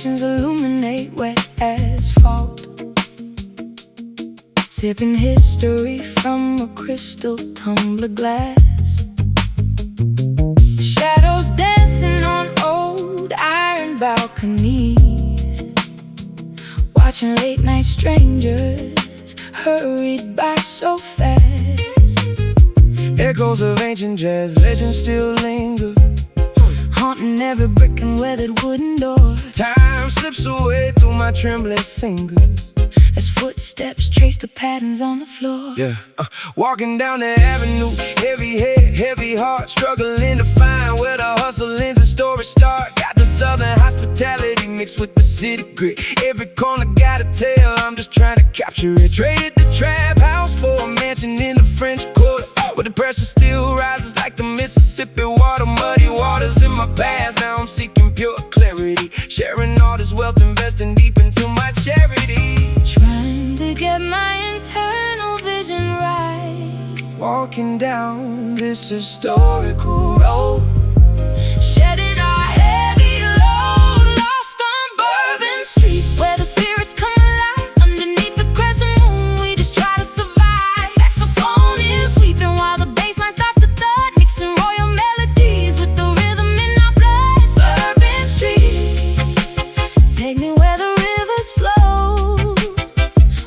Illuminate wet asphalt, sipping history from a crystal tumbler glass. Shadows dancing on old iron balconies, watching late night strangers hurried by so fast. Echoes of ancient jazz, legends still linger, haunting every brick and weathered wooden door. Time slips away through my trembling fingers as footsteps trace the patterns on the floor. Walking down the avenue, heavy head, heavy heart, struggling to find where the hustle ends and stories start. Got the southern hospitality mixed with the city grit. Every corner got a tale, I'm just trying to capture it. Traded the trap house for a mansion in the French Quarter, where the pressure still rises like the Mississippi water. Muddy waters in my past, now I'm seeking pure clarity. Sharing all this wealth, investing deep into my charity. Trying to get my internal vision right, walking down this historical road, shedding our heavy load. Lost on Bourbon Street, where the spirits come alive. Underneath the crescent moon, we just try to survive. Saxophone is sweeping while the bass line starts to thud, mixing royal melodies with the rhythm in our blood. Bourbon Street, take me where the rivers flow,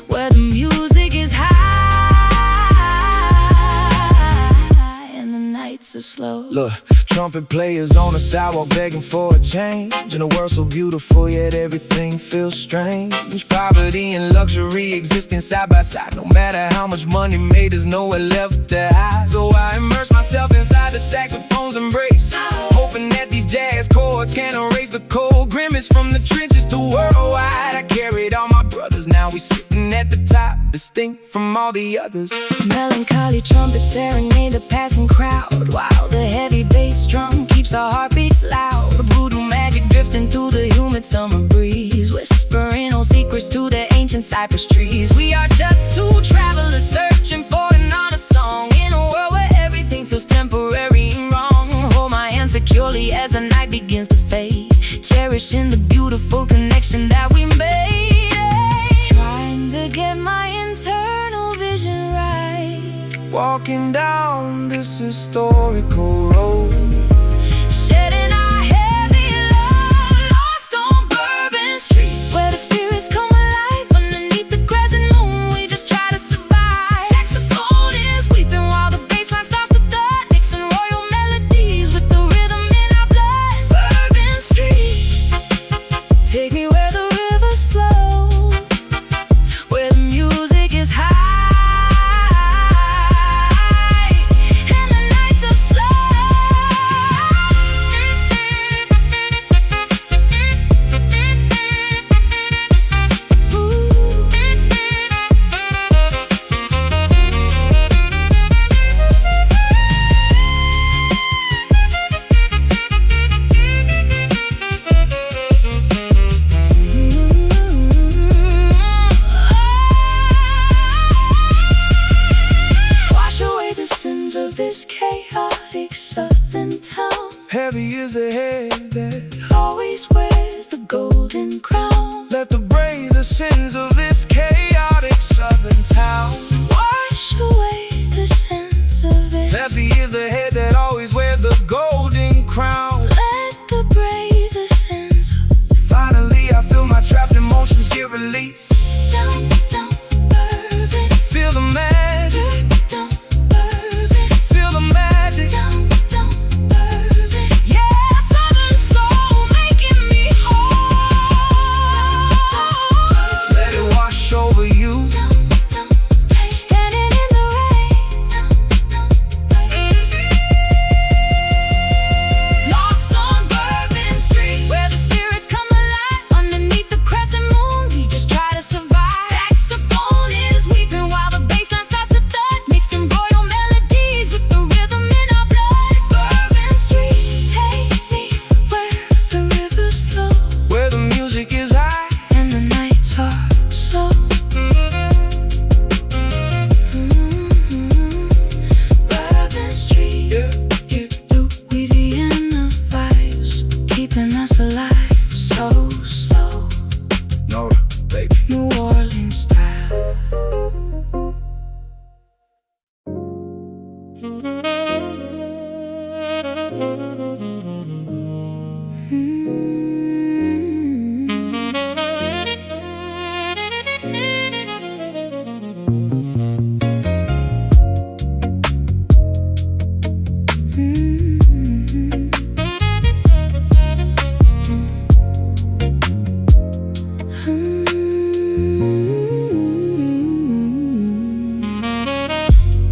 where the music is high and the nights are slow. Look, trumpet players on the sidewalk begging for a change. In a world so beautiful, yet everything feels strange. Poverty and luxury existing side by side. No matter how much money made, there's nowhere left to hide. So I immerse myself inside the saxophone's embrace, hoping that these jazz chords can erase the cold grimace from the trenches to worldwide. I carried all my brothers, now we sitting at the top, distinct from all the others. Melancholy trumpets serenade the passing crowd, while the heavy bass drum keeps our heartbeats loud. Voodoo magic drifting through the humid summer breeze, whispering old secrets to the ancient cypress trees. We are just two travelers searching for an honest song, in a world where everything feels temporary and wrong. Hold my hand securely as the night begins to fade, cherishing the beautiful connection that we made. Trying to get my internal vision right, walking down this historical road, shedding our heavy load. Lost on Bourbon Street, where the spirits come alive. Underneath the crescent moon, we just try to survive. Saxophone is weeping while the bass line starts to thud, mixing royal melodies with the rhythm in our blood. Bourbon Street, take me where the rivers flow, where the music is high and the nights are slow. Wash away the sins of this chaotic southern town. heavy is the head that Always wears the golden crown. let the brave the sins of this chaotic southern town. Wash away the sins of it. Heavy is the head that always wears the golden crown. Let the brave the sins of Finally I feel my trapped emotions get released. down, down, Bourbon. Feel the magic, Down, Bourbon. feel the magic. Down, down, Bourbon. Yeah, southern soul making me whole. Let it wash over you. Down, down, standing in the rain. Down, down,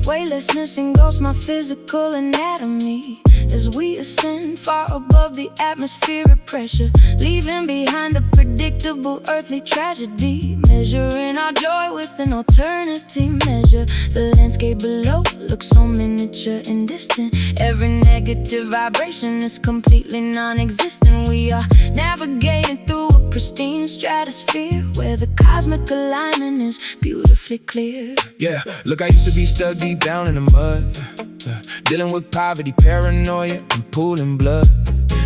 Weightlessness engulfs my physical anatomy as we ascend far above the atmospheric pressure, leaving behind the predictable earthly tragedy, measuring our joy with an alternative measure. The landscape below looks so miniature and distant. Every negative vibration is completely non-existent. We are navigating through a pristine stratosphere where the cosmic alignment is beautifully clear. Yeah, look, I used to be stuck deep down in the mud, dealing with poverty, paranoia, and pooling blood.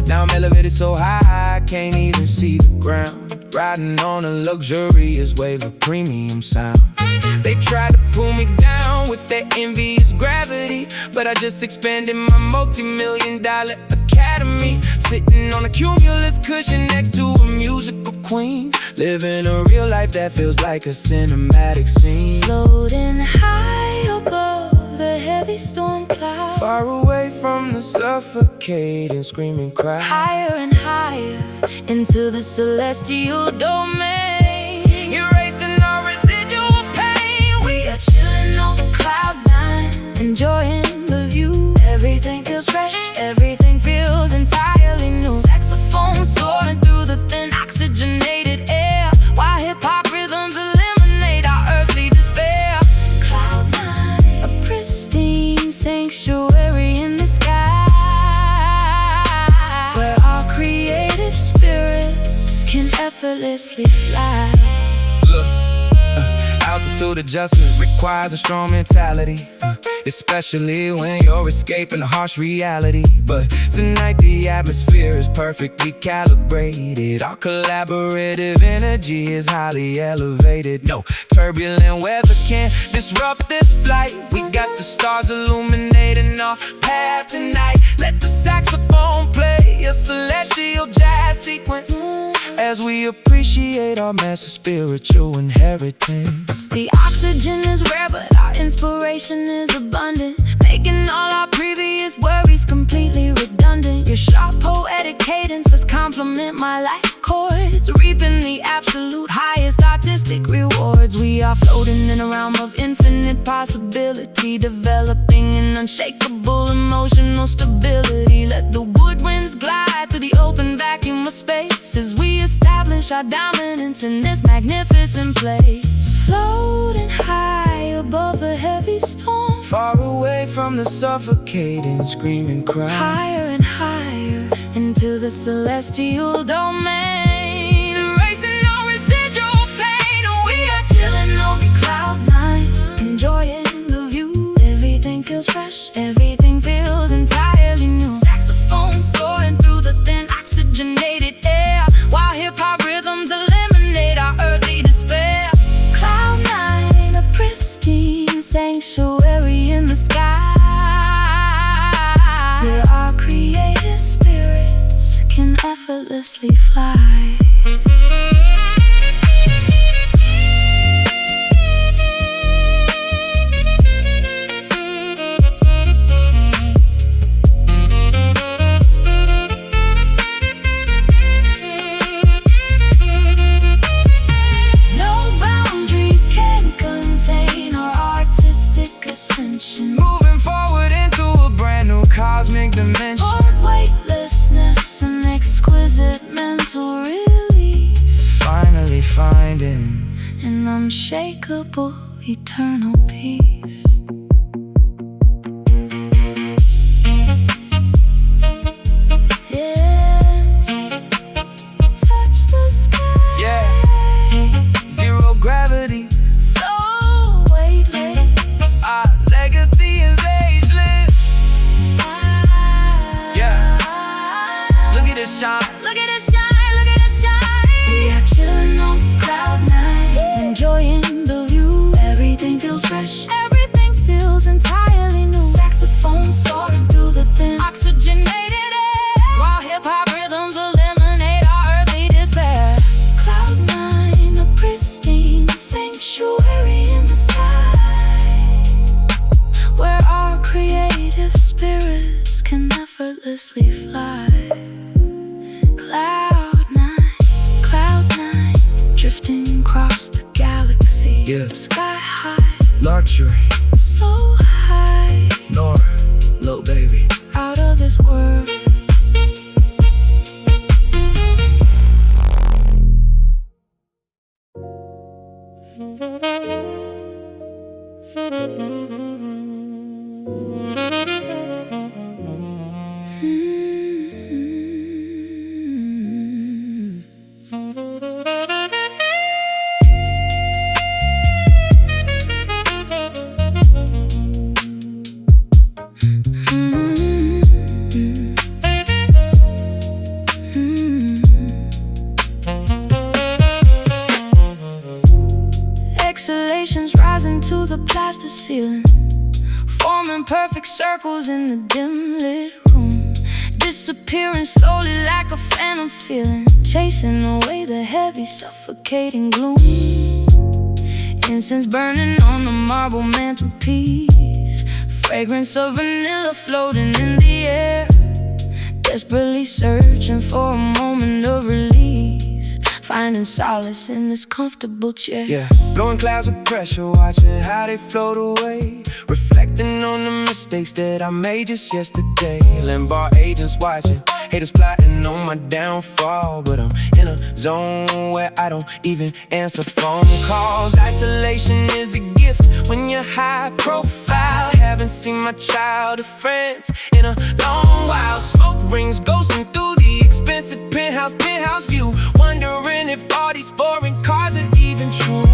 Now I'm elevated so high, I can't even see the ground, riding on a luxurious wave of premium sound. They tried to pull me down with their envious gravity, but I just expanded my multi-million-dollar academy, sitting on a cumulus cushion next to a musical queen, living a real life that feels like a cinematic scene. Floating high above the heavy storm cloud, far away from the suffocating, screaming crowd. higher and higher into the celestial domain, Erasing our residual pain. we are chilling on cloud nine, enjoying the view. Everything feels fresh, everything feels entirely new. Saxophone soaring through the thin oxygenated air, while hip-hop rhythms eliminate our earthly despair. Cloud nine, a pristine sanctuary in the sky, where our creative spirits can effortlessly fly. Look, altitude adjustment requires a strong mentality, especially when you're escaping a harsh reality. But tonight the atmosphere is perfectly calibrated. Our collaborative energy is highly elevated. No turbulent weather can disrupt this flight. We got the stars illuminating our path tonight. Let the saxophone play a celestial jazz sequence as we appreciate our massive spiritual inheritance. The oxygen is rare, but our inspiration is abundant, making all our previous worries completely redundant. Your sharp poetic cadences complement my life chords, reaping the absolute highest artistic rewards. We are floating in a realm of infinite possibility, developing an unshakable emotional stability. Let the woodwinds glide through the open vacuum of space as we establish our dominance in this magnificent place. Floating high above the heavy storm, Far away from the suffocating, screaming crowd. higher and higher into the celestial domain, erasing our residual pain. We are chilling on cloud nine, enjoying the view. Everything feels fresh, everything feels entirely new. Saxophone soaring through the thin oxygenated air, while hip-hop rhythms eliminate our earthly despair. Cloud nine, a pristine sanctuary in the sky, where our creative spirits can effortlessly fly. No boundaries can contain our artistic ascension. Moving forward into a brand new cosmic dimension. Toward weightlessness and exquisite mental release, Finally finding an unshakable eternal peace. Yeah, touch the sky. Yeah. Zero gravity. So weightless. Our legacy is ageless. Yeah. Look at it shine. Look at it shine, look at it shine. We are chilling on cloud nine, enjoying the view. Everything feels fresh, everything effortlessly fly. Cloud nine, drifting across the galaxy. Yeah. Sky high, Luxury, so high, Norah, little baby. out of this world. Exhalations rising to the plaster ceiling, forming perfect circles in the dim lit room, disappearing slowly like a phantom feeling, chasing away the heavy suffocating gloom. Incense burning on the marble mantelpiece, fragrance of vanilla floating in the air, desperately searching for a moment of release, finding solace in this comfortable chair. Yeah, blowing clouds of pressure, watching how they float away, reflecting on the mistakes that I made just yesterday. Limbar agents watching, haters plotting on my downfall, but I'm in a zone where I don't even answer phone calls. Isolation is a gift when you're high profile. Haven't seen my childhood friends in a long while. Smoke rings ghosting through the expensive penthouse view, wondering if all these foreign cars are even true.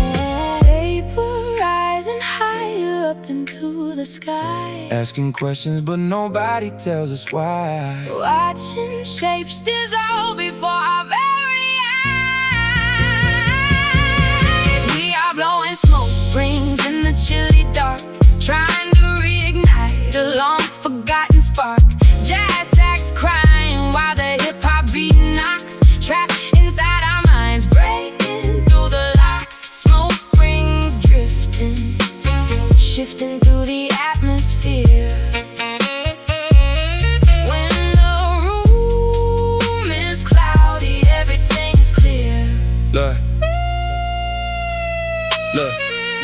Vapor rising higher up into the sky, Asking questions but nobody tells us why. watching shapes dissolve before our very eyes. We are blowing smoke rings in the chilly dark, trying to reignite a long forgotten spark. Jazz sax crying while the hip-hop beat knocks, trapped inside our minds, breaking through the locks. Smoke rings drifting, shifting through the atmosphere. When the room is cloudy, everything is clear. Look,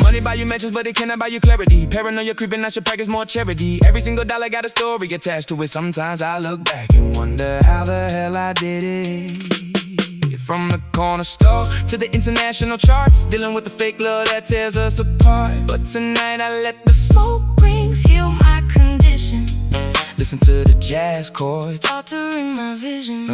money buy you mentions, but it cannot buy you clarity. Paranoia creeping, I should practice more charity. Every single dollar got a story attached to it. Sometimes I look back and wonder how the hell I did it. From the corner store to the international charts, dealing with the fake love that tears us apart. But tonight I let the Smoke rings heal my condition, listen to the jazz chords, altering my vision.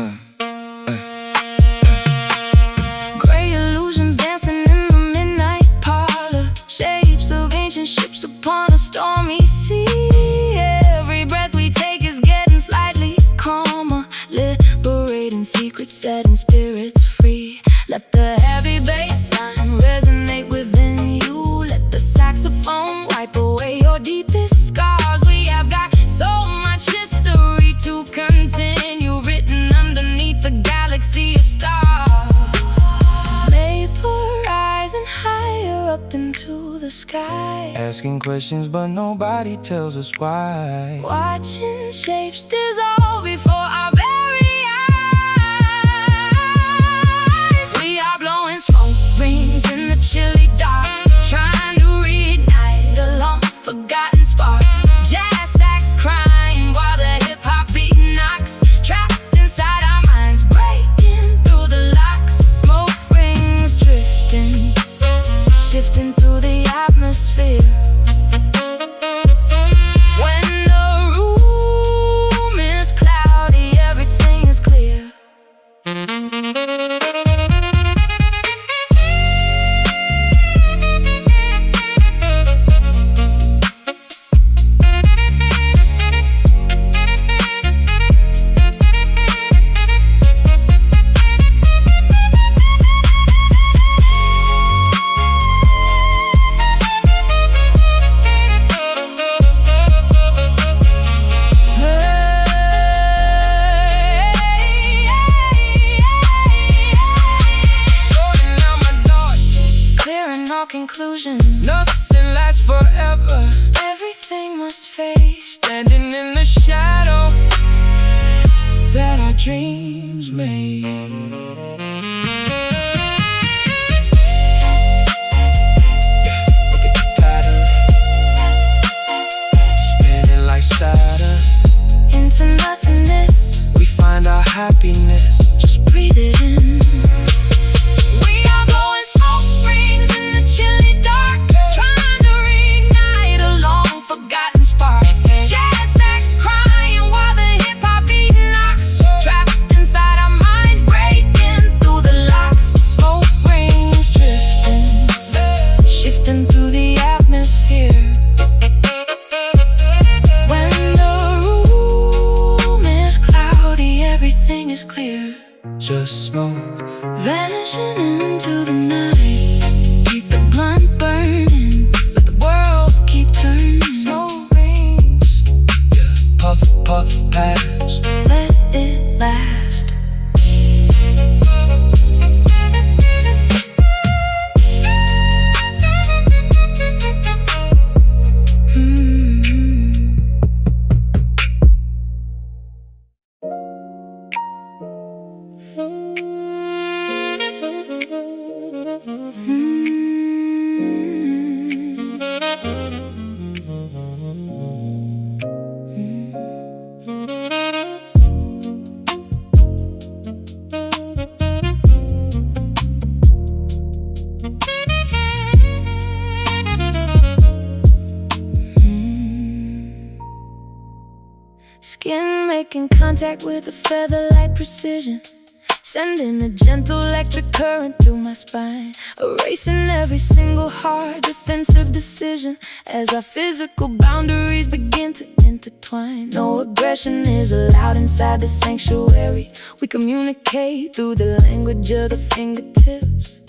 Gray illusions dancing in the midnight parlor, shapes of ancient ships upon a stormy sea. Every breath we take is getting slightly calmer, liberating secrets, setting spirits free. Let the heavy bass line resonate within you. Let the saxophone wipe away your deepest scars. We have got so much history to continue, written underneath the galaxy of stars. Vapor rising higher up into the sky, asking questions but nobody tells us why. watching shapes dissolve before our very eyes. We are blowing smoke rings in the chilly dark, trying to reignite a long forgotten spark. Jazz sax crying while the hip-hop beat knocks, trapped inside our minds, breaking through the locks. Smoke rings drifting, shifting through the atmosphere. When the room is dreams made. Look at the pattern, spinning like Saturn. Into nothingness, We find our happiness. just breathe it in. We are blowing smoke rings in the chilly dark, trying to reignite a long forgotten spark. Jazz sax crying while the hip-hop beat knocks, trapped inside our minds, breaking through the locks. Smoke rings drifting, shifting through the atmosphere. When the room is cloudy, everything is clear. Just smoke. Vanishing into the night, keep the blunt burning, let the world keep turning. Smoke rings, Puff, puff, pass. let it last. Skin making contact with a feather-like precision, sending a gentle electric current through my spine, erasing every single hard defensive decision as our physical boundaries begin to intertwine. No aggression is allowed inside the sanctuary. We communicate through the language of the fingertips,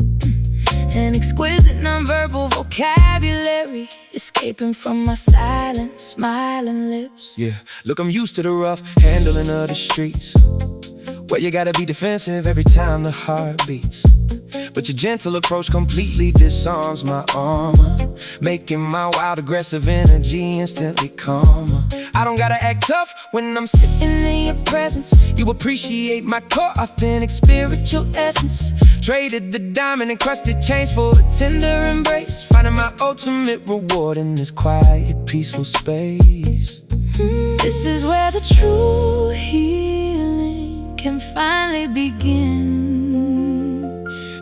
an exquisite nonverbal vocabulary escaping from my silent, smiling lips. Yeah, look, I'm used to the rough handling of the streets, where you gotta be defensive every time the heart beats. But your gentle approach completely disarms my armor, making my wild aggressive energy instantly calmer. I don't gotta act tough when I'm sitting in your presence. You appreciate my core, authentic spiritual essence. Traded the diamond encrusted chains for a tender embrace, finding my ultimate reward in this quiet, peaceful space. This is where the true healing can finally begin.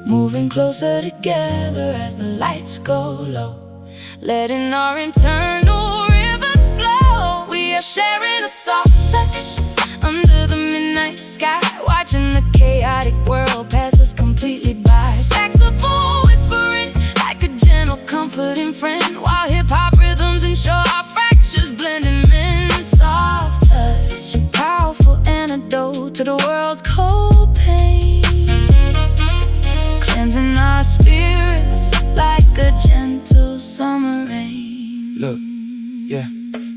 Moving closer together as the lights go low, letting our internal rivers flow. We are sharing a soft touch under the midnight sky, watching the chaotic world pass us completely by. Saxophone whispering like a gentle comforting friend, while hip-hop rhythms ensure our fractures blending in. Soft touch, a powerful antidote to the world's cold pain, cleansing our spirits like a gentle summer rain. Look, yeah,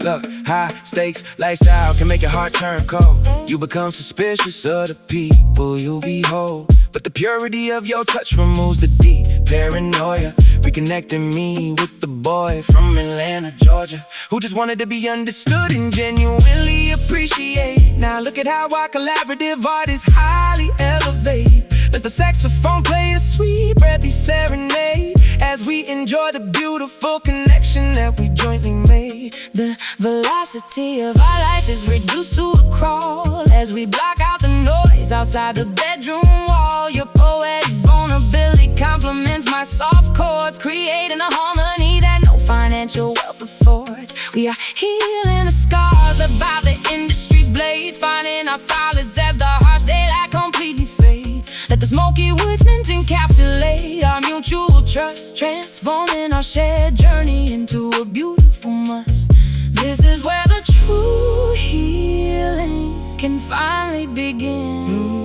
look, high stakes lifestyle can make your heart turn cold. You become suspicious of the people you behold, but the purity of your touch removes the deep paranoia, reconnecting me with the boy from Atlanta, Georgia, who just wanted to be understood and genuinely appreciated. Now look at how our collaborative art is highly elevated. Let the saxophone play the sweet, breathy serenade as we enjoy the beautiful connection that we jointly made. The velocity of our life is reduced to a crawl as we block out the noise outside the bedroom wall. Your poetic vulnerability complements my soft chords, creating a harmony that no financial wealth affords. We are healing the scars about the industry's blades, finding our solace as the harsh daylight completely fades. Let the smoky woodsmen encapsulate our mutual trust, transforming our shared journey into a beautiful must. This is where the true healing can finally begin.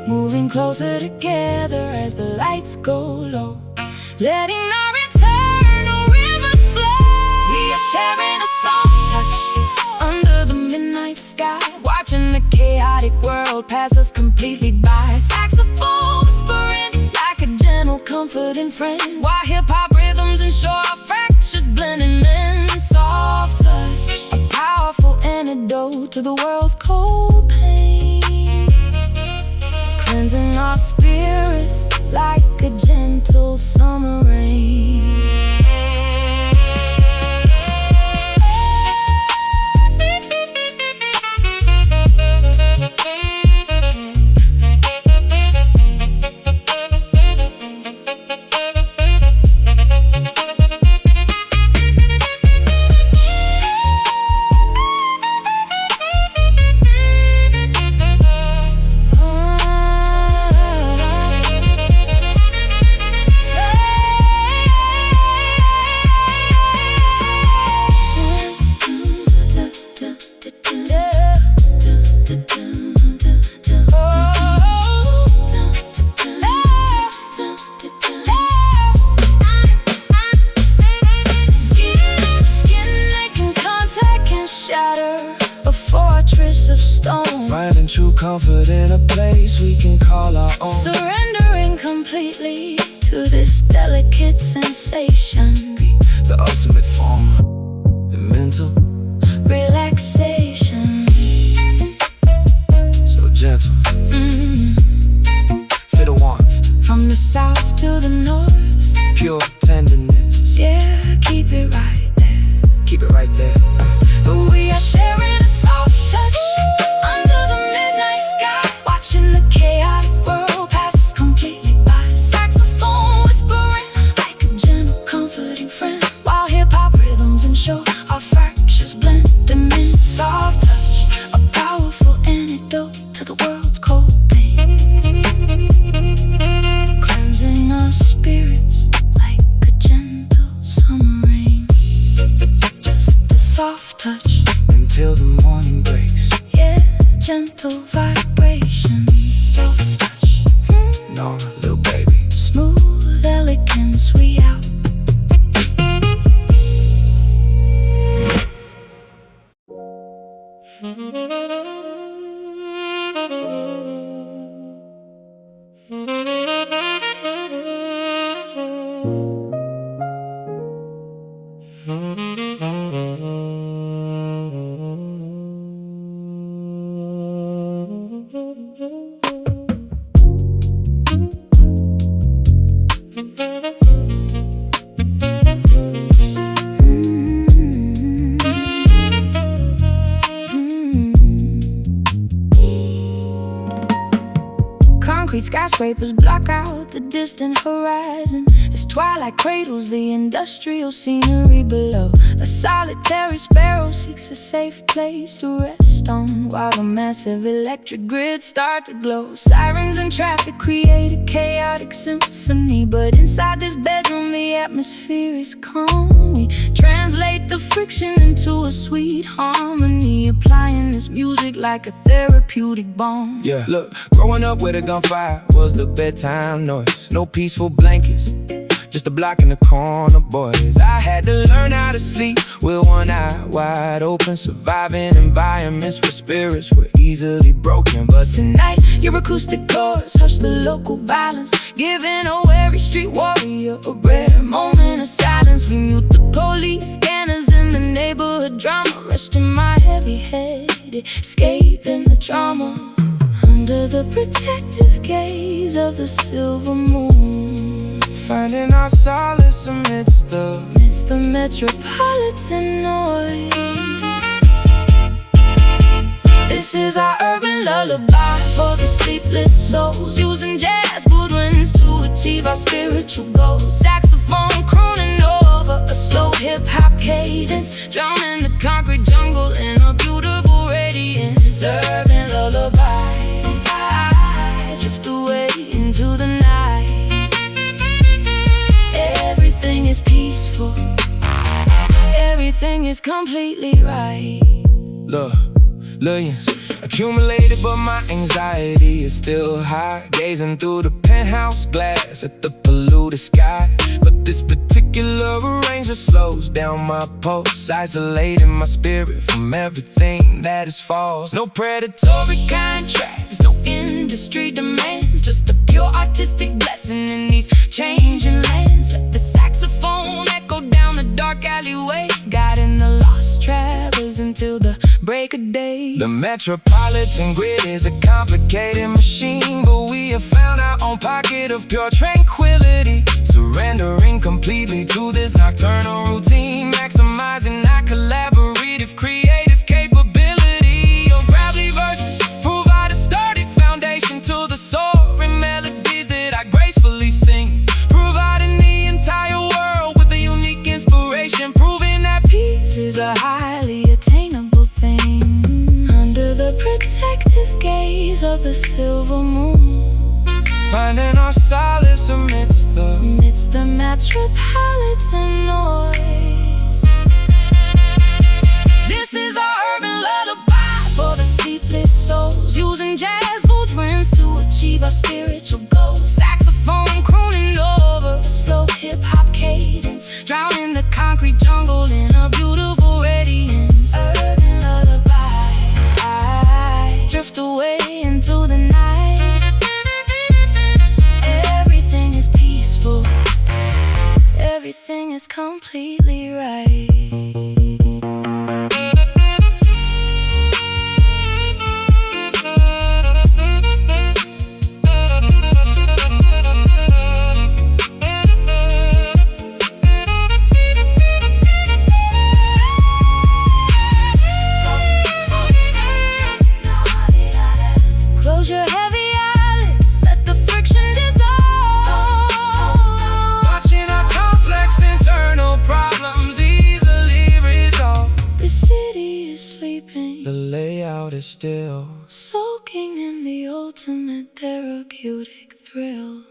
Moving closer together as the lights go low, letting our internal rivers flow. We are sharing a soft touch under the midnight sky, watching the chaotic world pass us completely by. Saxophone whispering like a gentle comforting friend, while hip-hop rhythms ensure our fractures blending in. Soft touch, a powerful antidote to the world's cold pain. cleansing our spirits like a gentle summer rain. Finding true comfort in a place we can call our own. Surrendering completely to this delicate sensation. Be the ultimate form of mental relaxation. So gentle, feel the warmth from the south to the north. Pure tenderness, yeah, keep it right there. Keep it right there. We are sharing a soft touch under the midnight sky, watching the chaotic world pass completely by. Saxophone whispering like a gentle, comforting friend, while hip-hop rhythms ensure our fractures blend. Immense soft touch, a powerful antidote to the world's cold pain, cleansing our spirits like a gentle summer rain. Just a soft touch until the morning breaks. Yeah, gentle vibrations, soft touch. Norah, little baby. Smooth elegance, we out. Concrete skyscrapers block out the distant horizon as twilight cradles the industrial scenery below. A solitary sparrow seeks a safe place to rest on, while the massive electric grid start to glow. Sirens and traffic create a chaotic symphony, but inside this bedroom the atmosphere is calm. We translate the friction into a sweet harmony, applying this music like a therapeutic balm. Yeah, look, growing up with a gunfire was the bedtime noise. No peaceful blankets, just a block in the corner, boys. I had to learn how to sleep with one eye wide open, surviving environments where spirits were easily broken. But tonight, your acoustic chords hush the local violence, giving a wary street warrior a rare moment of silence. We mute the police scanners in the neighborhood drama, resting my heavy head, escaping the trauma under the protective gaze of the silver moon, finding our solace amidst the metropolitan noise. This is our urban lullaby for the sleepless souls, using jazz woodwinds to achieve our spiritual goals. Saxophone crooning over a slow hip-hop cadence, drowning the concrete jungle in a beautiful radiance. Urban lullaby, I drift away into the night. Everything is peaceful, everything is completely right. Look, millions accumulated, but my anxiety is still high, gazing through the penthouse glass at the polluted sky. But this particular arrangement slows down my pulse, isolating my spirit from everything that is false. No predatory contracts, no industry demands, just a pure artistic blessing in these changing lands. Let the saxophone echo down the dark alleyway, guiding the lost travelers until the break a day. The Metropolitan grid is a complicated machine, but we have found our own pocket of pure tranquility, surrendering completely to this nocturnal routine, maximizing our collaborative creative capability. Your gravelly verses provide a sturdy foundation to the soaring melodies that I gracefully sing, providing the entire world with a unique inspiration, proving that peace is a highly attainable thing under the protective gaze of the silver moon, finding our solace amidst the metropolitan noise. This is our urban lullaby for the sleepless souls, using jazz blueprints to achieve our spiritual goals. Saxophone crooning over a slow hip-hop cadence, drowning the concrete jungle in a beautiful radiance. Urban lullaby, I drift away into the night. Everything is peaceful, everything is completely right. Close your heavy eyelids, let the friction dissolve. watching our complex internal problems easily resolve. The city is sleeping, The layout is still, soaking in the ultimate therapeutic thrill.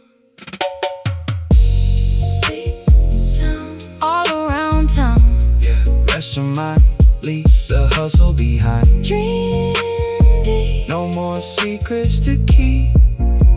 Sleep sound all around town. yeah. Rest your mind, leave the hustle behind. Dream deep, No more secrets to keep.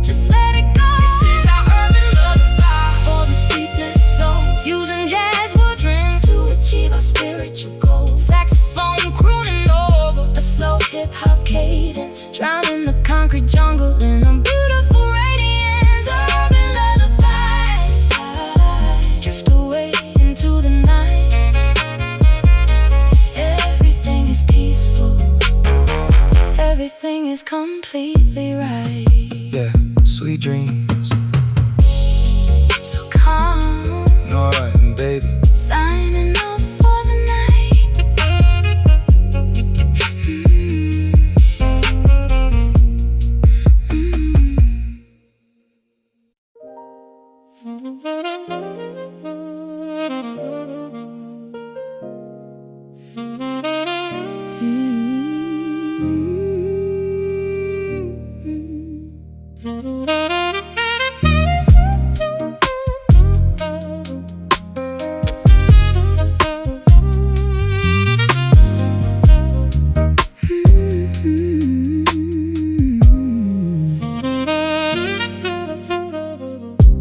just let it go. This is our urban lullaby for the sleepless souls, using jazz blueprints to achieve our spiritual goals. Saxophone crooning over a slow hip-hop cadence, drowning the concrete jungle in a beautiful radiance. Urban lullaby, I drift away into the night. Everything is peaceful, everything is completely right. Yeah, sweet dreams, So calm, Norah and baby. signing off for the night.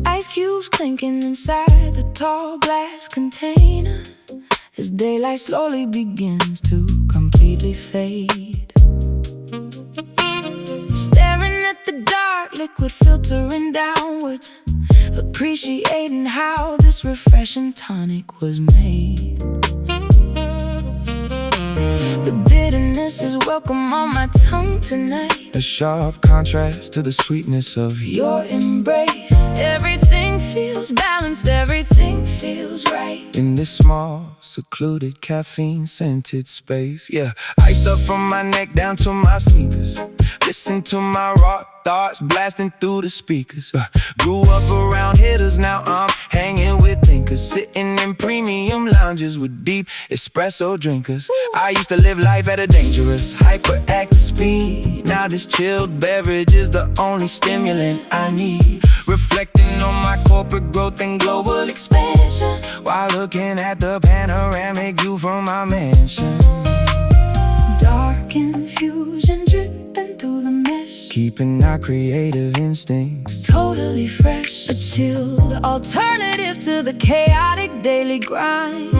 Ice cubes clinking inside the tall glass container as daylight slowly begins to completely fade. Staring at the dark liquid filtering downwards, appreciating how this refreshing tonic was made. The bitterness is welcome on my tongue tonight. A sharp contrast to the sweetness of Your embrace, everything feels balanced, everything feels right. in this small, secluded, caffeine-scented space. Yeah, iced up from my neck down to my sneakers. Listen to my raw thoughts blasting through the speakers. Grew up around hitters, now I'm hanging with thinkers. Sitting in premium lounges with deep espresso drinkers. I used to live life at a dangerous, hyperactive speed. Now this chilled beverage is the only stimulant I need. Reflecting on my corporate growth and global expansion, while looking at the panoramic view from my mansion. Dark infusion dripping through the mesh, Keeping our creative instincts totally fresh. A chilled alternative to the chaotic daily grind,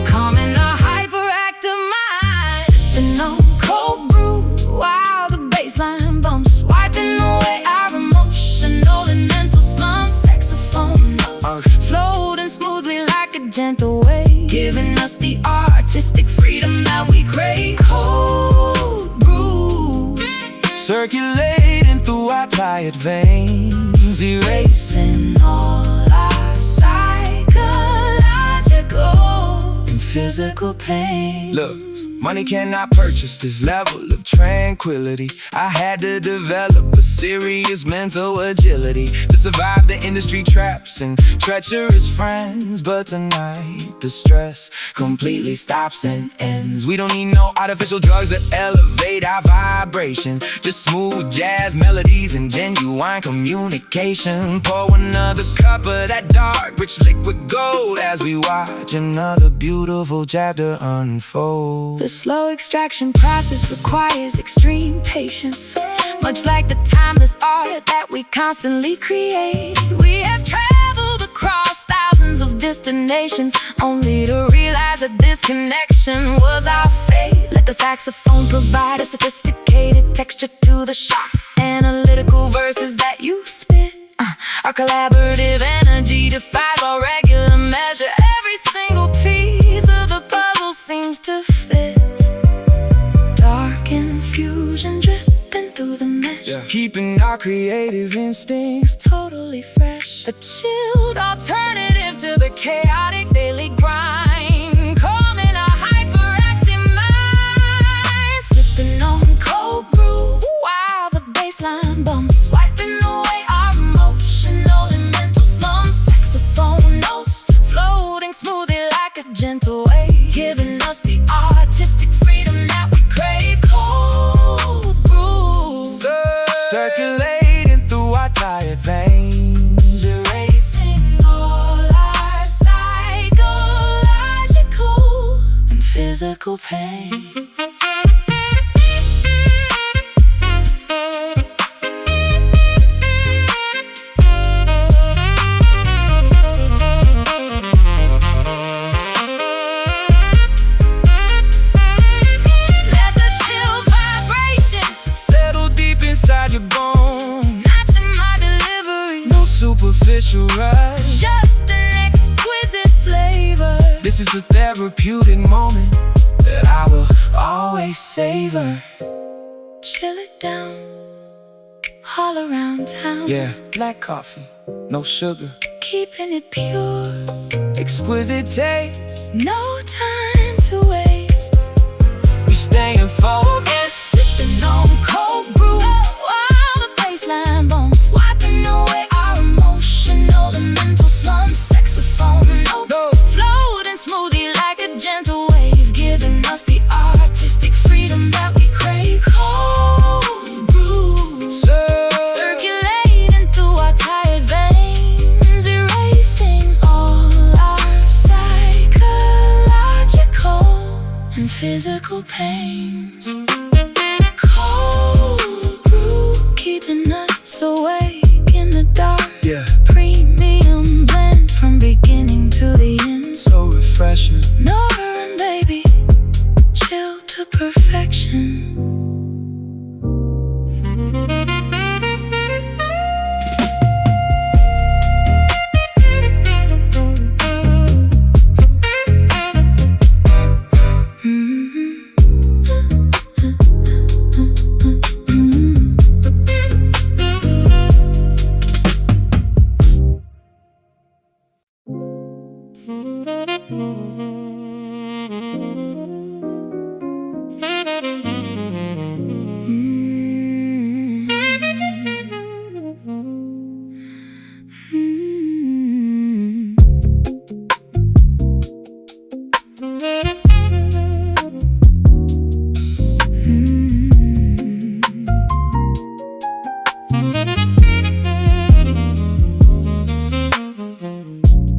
calming a hyperactive mind. Sipping on cold brew while the baseline bumps, wiping away our emotional and mental slumps. Saxophone notes floating smoothly like a gentle wave, giving us the artistic freedom that we crave. circulating through our tired veins, erasing all our psychological and physical pain. Look, money cannot purchase this level of tranquility. I had to develop a serious mental agility to survive the industry traps and treacherous friends. But tonight the stress completely stops and ends. We don't need no artificial drugs that elevate our vibration, just smooth jazz melodies and genuine communication. Pour another cup of that dark, rich liquid gold as we watch another beautiful chapter unfold. The slow extraction process requires extreme patience, much like the timeless art that we constantly create. We have traveled across thousands of destinations, only to realize that this connection was our fate. Let the saxophone provide a sophisticated texture to the sharp analytical verses that you spit. Our collaborative energy defies all regular measure. Every single piece of the puzzle seems to fit. Dark infusion dripping through the mesh, keeping our creative instincts totally fresh. A chilled alternative to the chaotic daily grind, calming our hyperactive minds. Sipping on cold brew while the bassline bumps, wiping away our emotional and mental slumps. Saxophone notes floating smoothly like a gentle wave, giving us the artistic freedom that we crave. Cold brew circulating through our tired veins, erasing all our psychological and physical pain. Let the chill vibration settle deep inside your bone. matching my delivery, No superficial rush, just an exquisite flavor. this is a therapeutic moment that I will always savor. Chill it down all around town, Yeah, black coffee, no sugar, keeping it pure, exquisite taste. no time to waste. We staying focused, Sipping on cold brew while the bassline bumps, wiping away our emotional and mental slumps. Saxophone notes floating smoothly like a gentle wave, giving us the artistic freedom that we crave. Cold brew circulating through our tired veins, erasing all our psychological and physical pains. Cold brew keeping us awake in the dark. yeah, Premium blend from beginning to the end. so refreshing. Norah and baby, chill to perfection.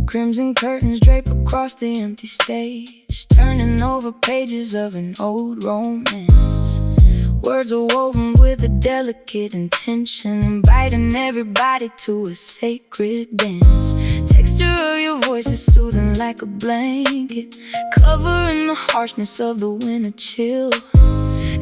Crimson curtains drape across the empty stage, turning over pages of an old romance. Words are woven with a delicate intention, inviting everybody to a sacred dance. Texture of your voice is soothing like a blanket, covering the harshness of the winter chill.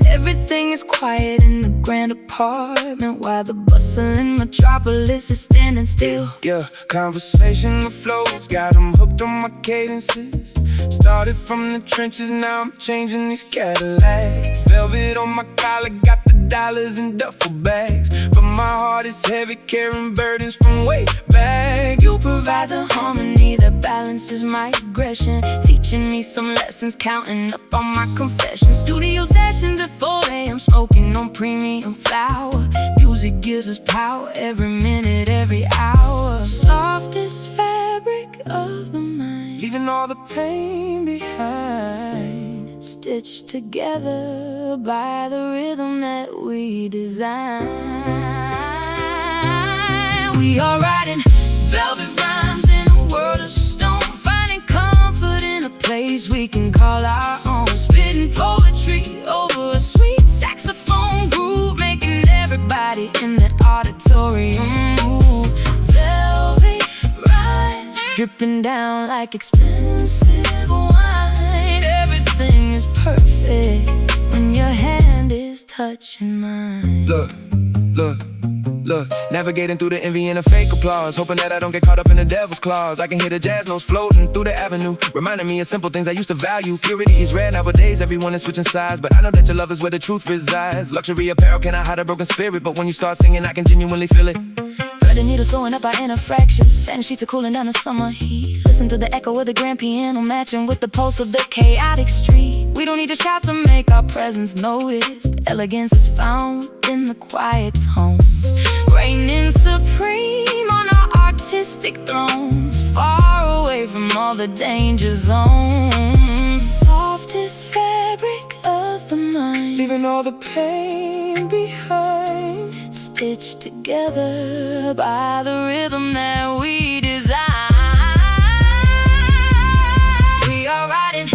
Everything is quiet in the grand apartment, while the bustling metropolis is standing still. Yeah, conversation flows, got them hooked on my cadences. Started from the trenches, now I'm changing these Cadillacs. Velvet on my collar, got the dollars in duffel bags, but my heart is heavy, carrying burdens from way back. You provide the harmony that balances my aggression, teaching me some lessons, counting up on my confessions. Studio sessions at 4 a.m., smoking on premium flower. Music gives us power every minute, every hour. Softest fabric of the mind, Leaving all the pain behind, stitched together by the rhythm that we design. We are writing velvet rhymes in a world of stone, finding comfort in a place we can call our own. Spitting poetry over a sweet saxophone groove, making everybody in the auditorium move. Velvet rhymes dripping down like expensive wine. Everything is perfect when your hand is touching mine. Look, navigating through the envy and the fake applause, hoping that I don't get caught up in the devil's claws. I can hear the jazz notes floating through the avenue, reminding me of simple things I used to value. Purity is rare nowadays, everyone is switching sides, but I know that your love is where the truth resides. Luxury apparel cannot hide a broken spirit, but when you start singing I can genuinely feel it. Thread the needle sewing up our inner fractures, satin sheets are cooling down the summer heat. Listen to the echo of the grand piano matching with the pulse of the chaotic street. We don't need to shout to make our presence noticed. Elegance is found in the quiet tones, reigning supreme on our artistic thrones, far away from all the danger zones. Softest fabric of the mind, Leaving all the pain behind, stitched together by the rhythm that we design. We are writing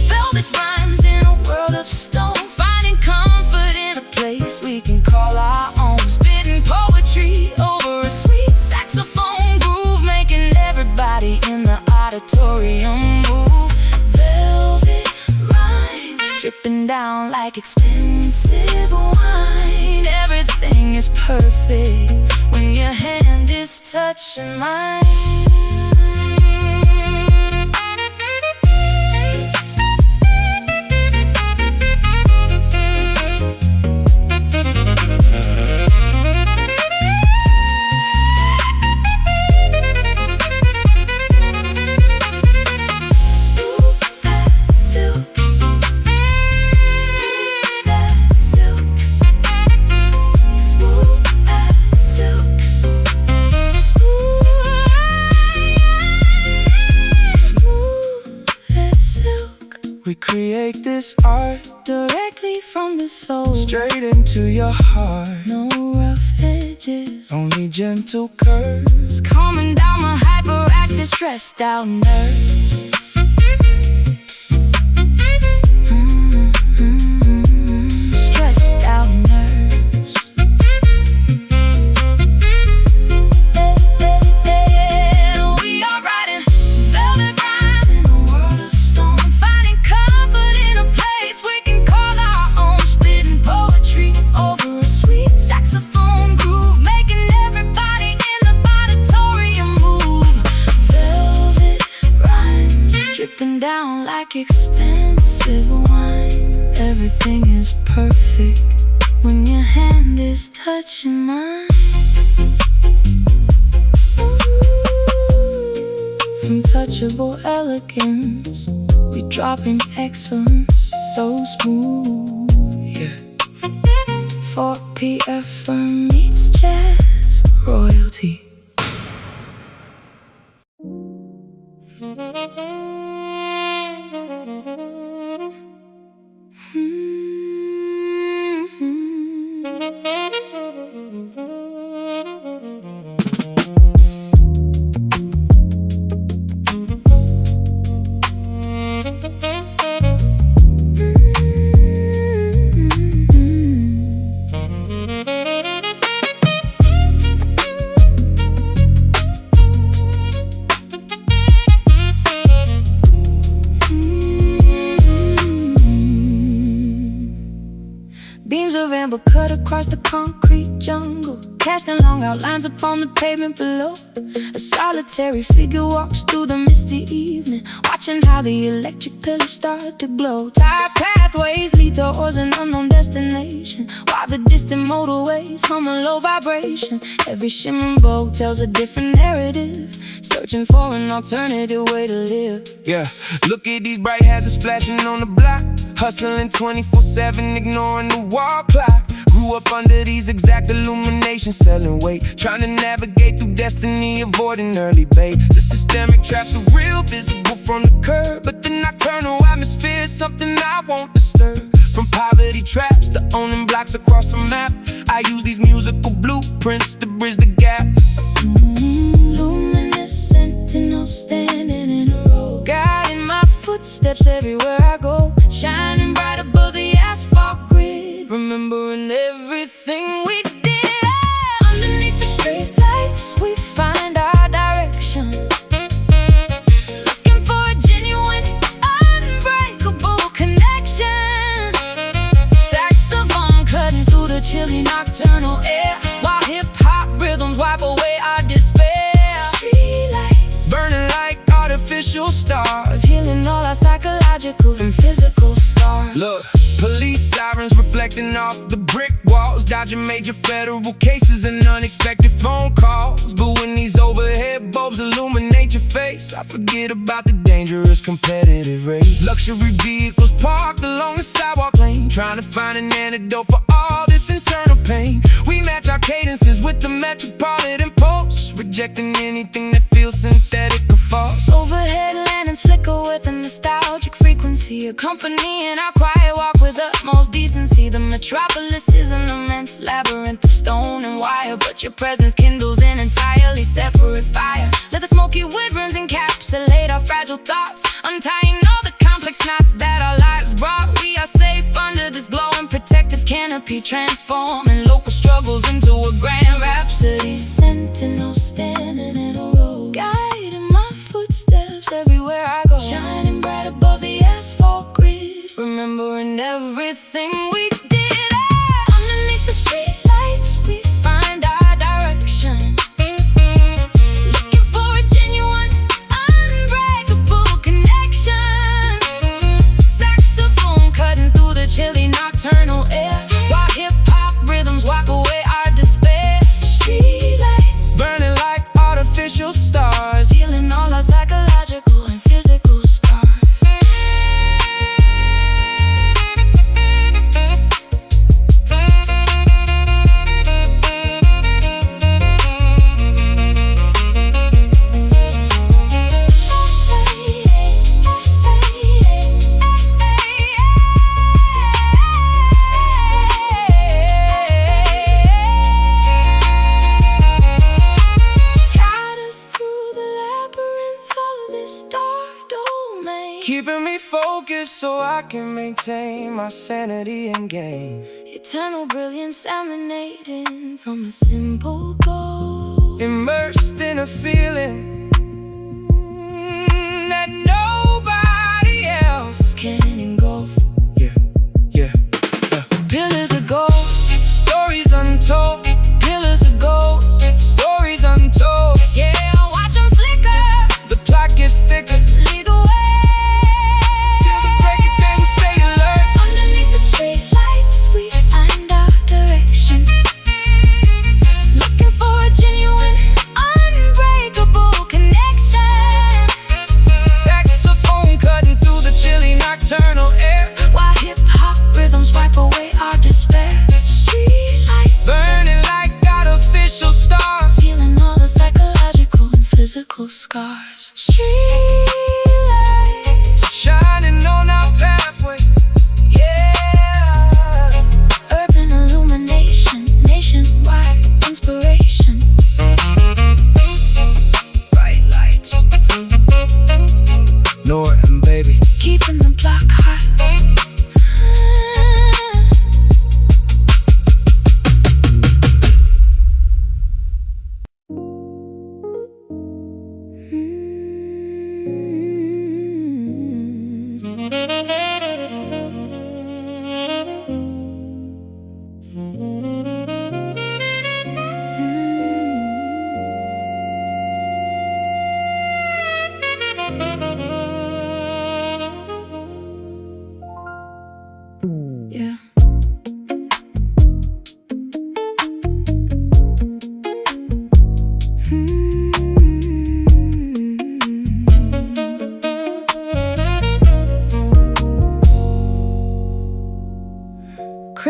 velvet rhymes in a world of stone, finding comfort in a place we can call our own. Spitting poetry over a sweet saxophone groove, making everybody in the auditorium move. Velvet rhymes dripping down like expensive wine. Everything is perfect when your hand is touching mine. we create this art Directly from the soul, straight into your heart. no rough edges, Only gentle curves, calming down my hyperactive, stressed out nerves. Stressed out nerves. We are writing velvet rhymes in a world of stone, finding comfort in a place we can call our own. Spitting poetry over a sweet saxophone groove, making everybody in the auditorium move. Velvet rhymes dripping down like expensive wine. Everything is perfect when your hand is touching mine. Untouchable elegance, we drop in excellence, so smooth, yeah. 4PF meets jazz royalty. Beams of amber cut across the concrete jungle, casting long outlines upon the pavement below. A solitary figure walks through the misty evening, watching how the electric pillars start to glow. Tire pathways lead towards an unknown destination, while the distant motorways hum a low vibration. Every shimmering bulb tells a different narrative, searching for an alternative way to live. Yeah, look at these bright hazards flashing on the block, hustling 24/7, ignoring the wall clock. Grew up under these exact illuminations, selling weight, trying to navigate through destiny, avoiding early bait. The systemic traps are real, visible from the curb, but the nocturnal atmosphere is something I won't disturb. From poverty traps to owning blocks across the map, I use these musical blueprints to bridge the gap. Luminous sentinels standing in a row, guiding my footsteps everywhere I go, shining bright above the asphalt grid, remembering everything we did. Underneath the streetlights we find our direction, looking for a genuine, unbreakable connection. Saxophone cutting through the chilly nocturnal air, while hip-hop rhythms wipe away our despair. Streetlights Burning like artificial stars, healing all our psychological and physical scars. look, police sirens reflecting off the brick walls, dodging major federal cases and unexpected phone calls. But when these overhead bulbs illuminate your face, I forget about the dangerous competitive race. Luxury vehicles parked along the sidewalk lane, trying to find an antidote for all this internal pain. We match our cadences with the Metropolitan pulse, rejecting anything that feels synthetic or false. Overhead lanterns flicker with a nostalgic frequency, accompanying our quiet walk with utmost decency. The metropolis is an immense labyrinth of stone and wire, but your presence kindles an entirely separate fire. Let the smoky woodrooms encapsulate our fragile thoughts, untying all the complex knots that our lives brought. We are safe under this glowing protective canopy, transforming local struggles into a grand rhapsody. Sentinels standing in a row, guiding my footsteps everywhere I go, shining bright above the asphalt grid, remembering everything we did. Underneath the streetlights we find our direction, looking for a genuine, unbreakable connection. Saxophone cutting through the chilly nocturnal air, while hip-hop rhythms wipe away our despair. Streetlights Burning like artificial stars, healing all our psychological and physical scars. keeping me focused so I can maintain my sanity and game. Eternal brilliance emanating from a simple bow, Immersed in a feeling that nobody else can engulf. Yeah, yeah, yeah. Pillars of gold, Stories untold, pillars of gold. stories untold. Yeah, watch them flicker, The plot gets thicker lead the way. till the break of day. We stay alert. Underneath the streetlights we find our direction, looking for a genuine, unbreakable connection. Saxophone cutting through the chilly nocturnal air, While hip-hop rhythms wipe away our despair. Streetlights burning like artificial stars. healing all the psychological and physical scars. Streetlights, Shining on our pathway. yeah. Urban illumination, nationwide inspiration. Bright lights. Norah and baby. Keeping the block hot.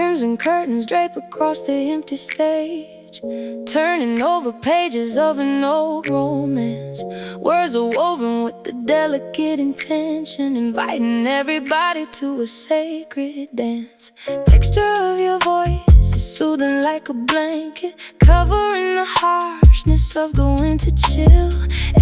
Crimson curtains drape across the empty stage, turning over pages of an old romance. Words are woven with the delicate intention, inviting everybody to a sacred dance. Texture of your voice is soothing like a blanket, covering the harshness of the winter chill.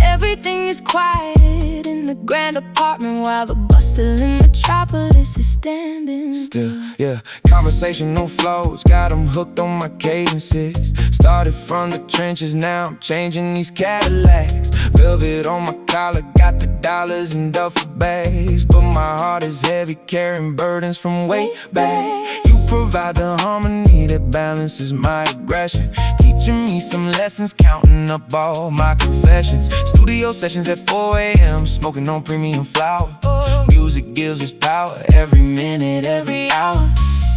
Everything is quieted in the grand apartment, while the bustling metropolis is standing still. Yeah, conversational flows, got them hooked on my cadences. Started from the trenches, now I'm changing these Cadillacs. Velvet on my collar, got the dollars in duffel bags, but my heart is heavy, carrying burdens from way back. You provide the harmony that balances my aggression, teaching me some lessons, counting up all my confessions. Studio sessions at 4 a.m., smoking on premium flower. Music gives us power, every minute, every hour.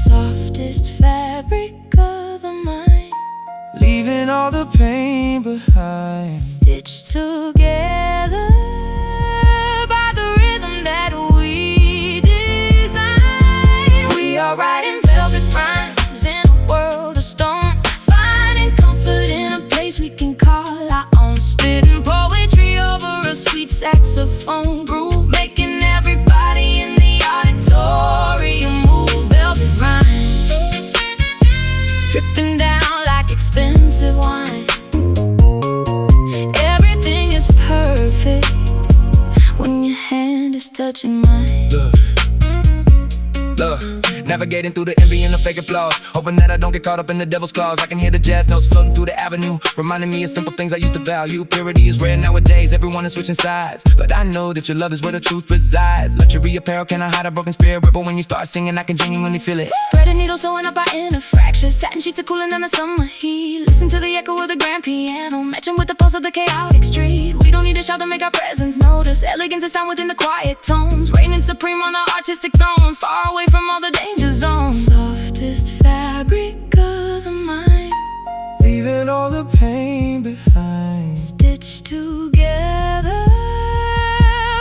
Softest fabric of the mind, leaving all the pain behind, stitched together by the rhythm that we design. We are writing velvet rhymes in a world of stone, finding comfort in a place we can call our own. Spitting poetry over a sweet saxophone groove, making everybody in the auditorium move. Velvet rhymes dripping down like expensive wine. Everything is perfect when your hand is touching mine. Look, navigating through the envy and the fake applause, hoping that I don't get caught up in the devil's claws. I can hear the jazz notes floating through the avenue, reminding me of simple things I used to value. Purity is rare nowadays, everyone is switching sides, but I know that your love is where the truth resides. Luxury apparel cannot hide a broken spirit, but when you start singing I can genuinely feel it. Thread and needle sewing up our inner fractures, satin sheets are cooling down the summer heat. Listen to the echo of the grand piano, matching with the pulse of the chaotic street. We don't need a shout to make our presence notice, elegance is found within the quiet tones, reigning supreme on our artistic thrones, far away from all the danger zones. Softest fabric of the mind, leaving all the pain behind, stitched together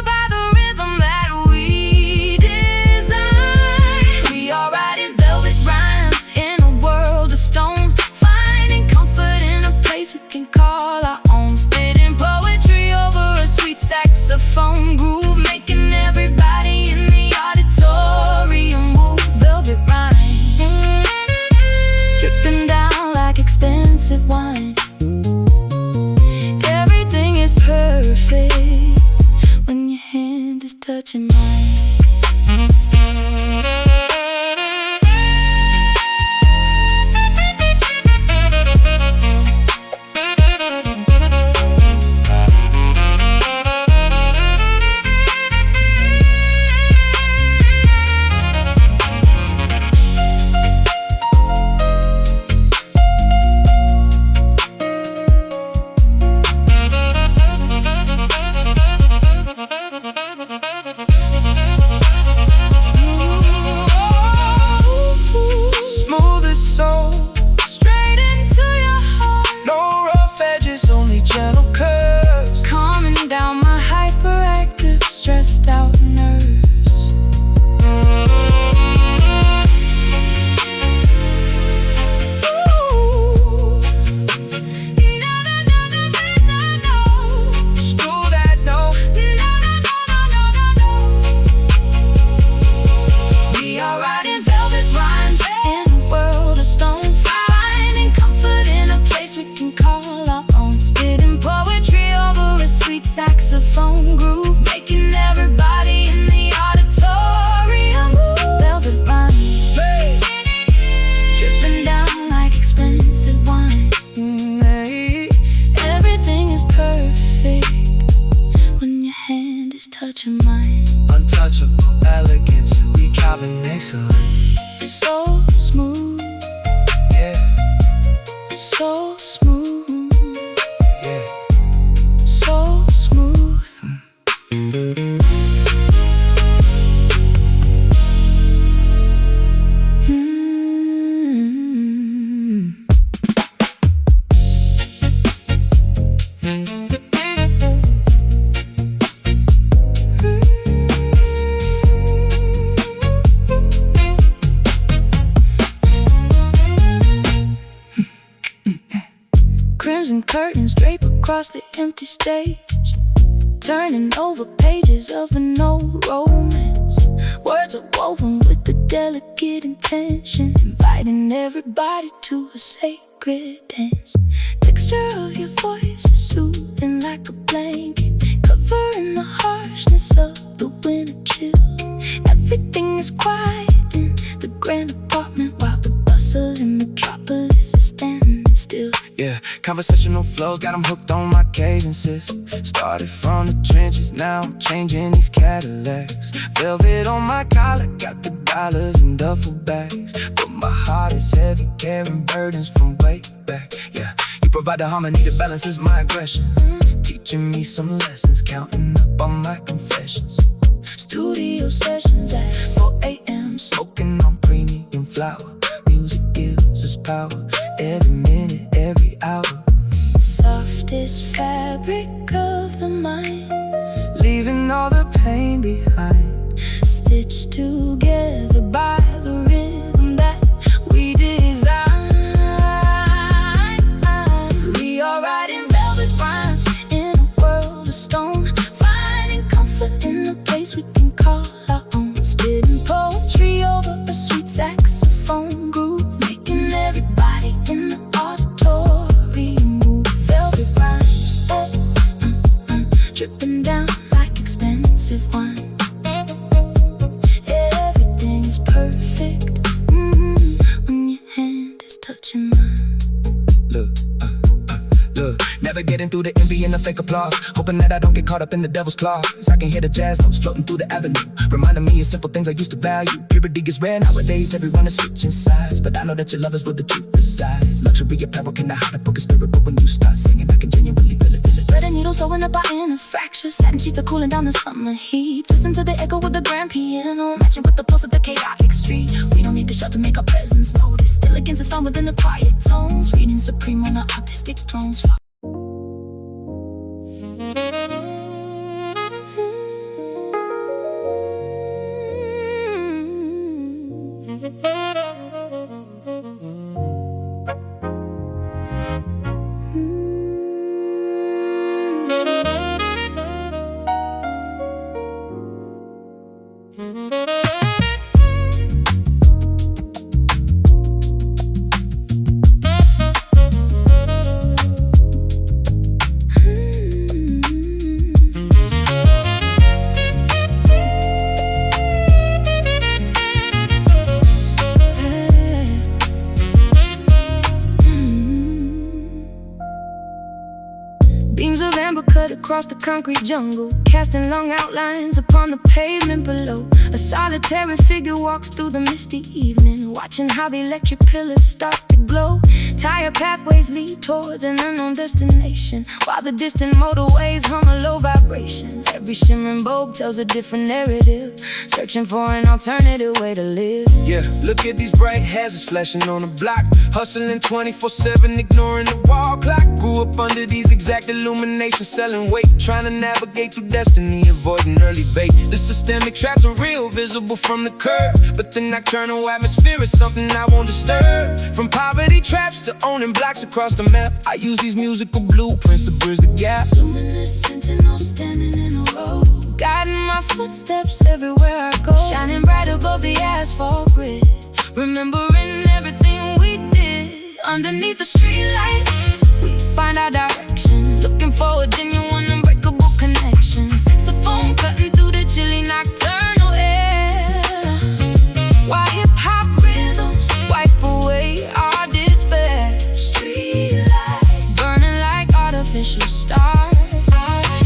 by the rhythm that we design. We are writing velvet rhymes in a world of stone, finding comfort in a place we can call our own. Spitting poetry over a sweet saxophone groove, making everybody in the auditorium move. Velvet rhymes dripping down like expensive wine. Everything is perfect when your hand is touching mine. Saxophone groove, making everybody in the auditorium move. Velvet rhymes dripping down like expensive wine. Everything is perfect when your hand is touching mine. Untouchable elegance, we carbon excellence. So smooth, yeah, so smooth, yeah. so smooth. crimson curtains drape across the empty stage, turning over pages of an old romance. Words are woven with the delicate intention, inviting everybody to a sacred dance. Texture of your voice is soothing like a blanket, covering the harshness of the winter chill. Everything is quiet in the grand apartment, while the bustling metropolis is standing still. Yeah, conversational flows got them hooked on my cadences. Started from the trenches, now I'm changing these Cadillacs. Velvet on my collar, got the dollars in duffel bags. But my heart is heavy, carrying burdens from way back. Yeah, you provide the harmony that balances my aggression, teaching me some lessons, counting up on my confessions. Studio sessions at 4 a.m. smoking on premium flower. Music gives us power, every minute, every hour. Softest fabric of the mind, Leaving all the pain behind, stitched together by the rhythm that we design. We are writing velvet rhymes in a world of stone, finding comfort in a place we can call our own. Spitting poetry over a sweet saxophone groove, making everybody in the auditorium move. Velvet rhymes, dripping down like expensive wine. Everything is perfect when your hand is touching mine. look, navigating through the envy and the fake applause, hoping that I don't get caught up in the devil's claws. I can hear the jazz notes floating through the avenue, reminding me of simple things I used to value. Purity is rare nowadays, everyone is switching sides, but I know that your love is where the truth resides. Luxury apparel cannot hide a broken spirit, but when you start singing, I can genuinely feel it. Thread and needle sewing up our inner fractures, satin sheets are cooling down the summer heat. Listen to the echo with the grand piano, matching with the pulse of the chaotic street. We don't need to shout to make our presence noticed, still against the storm within the quiet tones, reigning supreme on the artistic thrones. Beams of amber cut across the concrete jungle, casting long outlines upon the pavement below. A solitary figure walks through the misty evening, watching how the electric pillars start to glow. Tire pathways lead towards an unknown destination, while the distant motorways hum a low vibration. Every shimmering bulb tells a different narrative, searching for an alternative way to live. Yeah, look at these bright hazards flashing on the block, hustling 24/7, ignoring the wall clock. Grew up under these exact illuminations, selling weight, trying to navigate through destiny, avoiding early bait. The systemic traps are real, visible from the curb, but the nocturnal atmosphere is something I won't disturb. From poverty traps to owning blocks across the map, I use these musical blueprints to bridge the gap. Luminous sentinels standing in a row, guiding my footsteps everywhere I go, shining bright above the asphalt grid, remembering everything we did. Underneath the streetlights, we find our direction, looking for a genuine, unbreakable connection. Saxophone cutting through the chilly nocturnal air, while hip-hop rhythms wipe away our despair. Streetlight burning like artificial stars,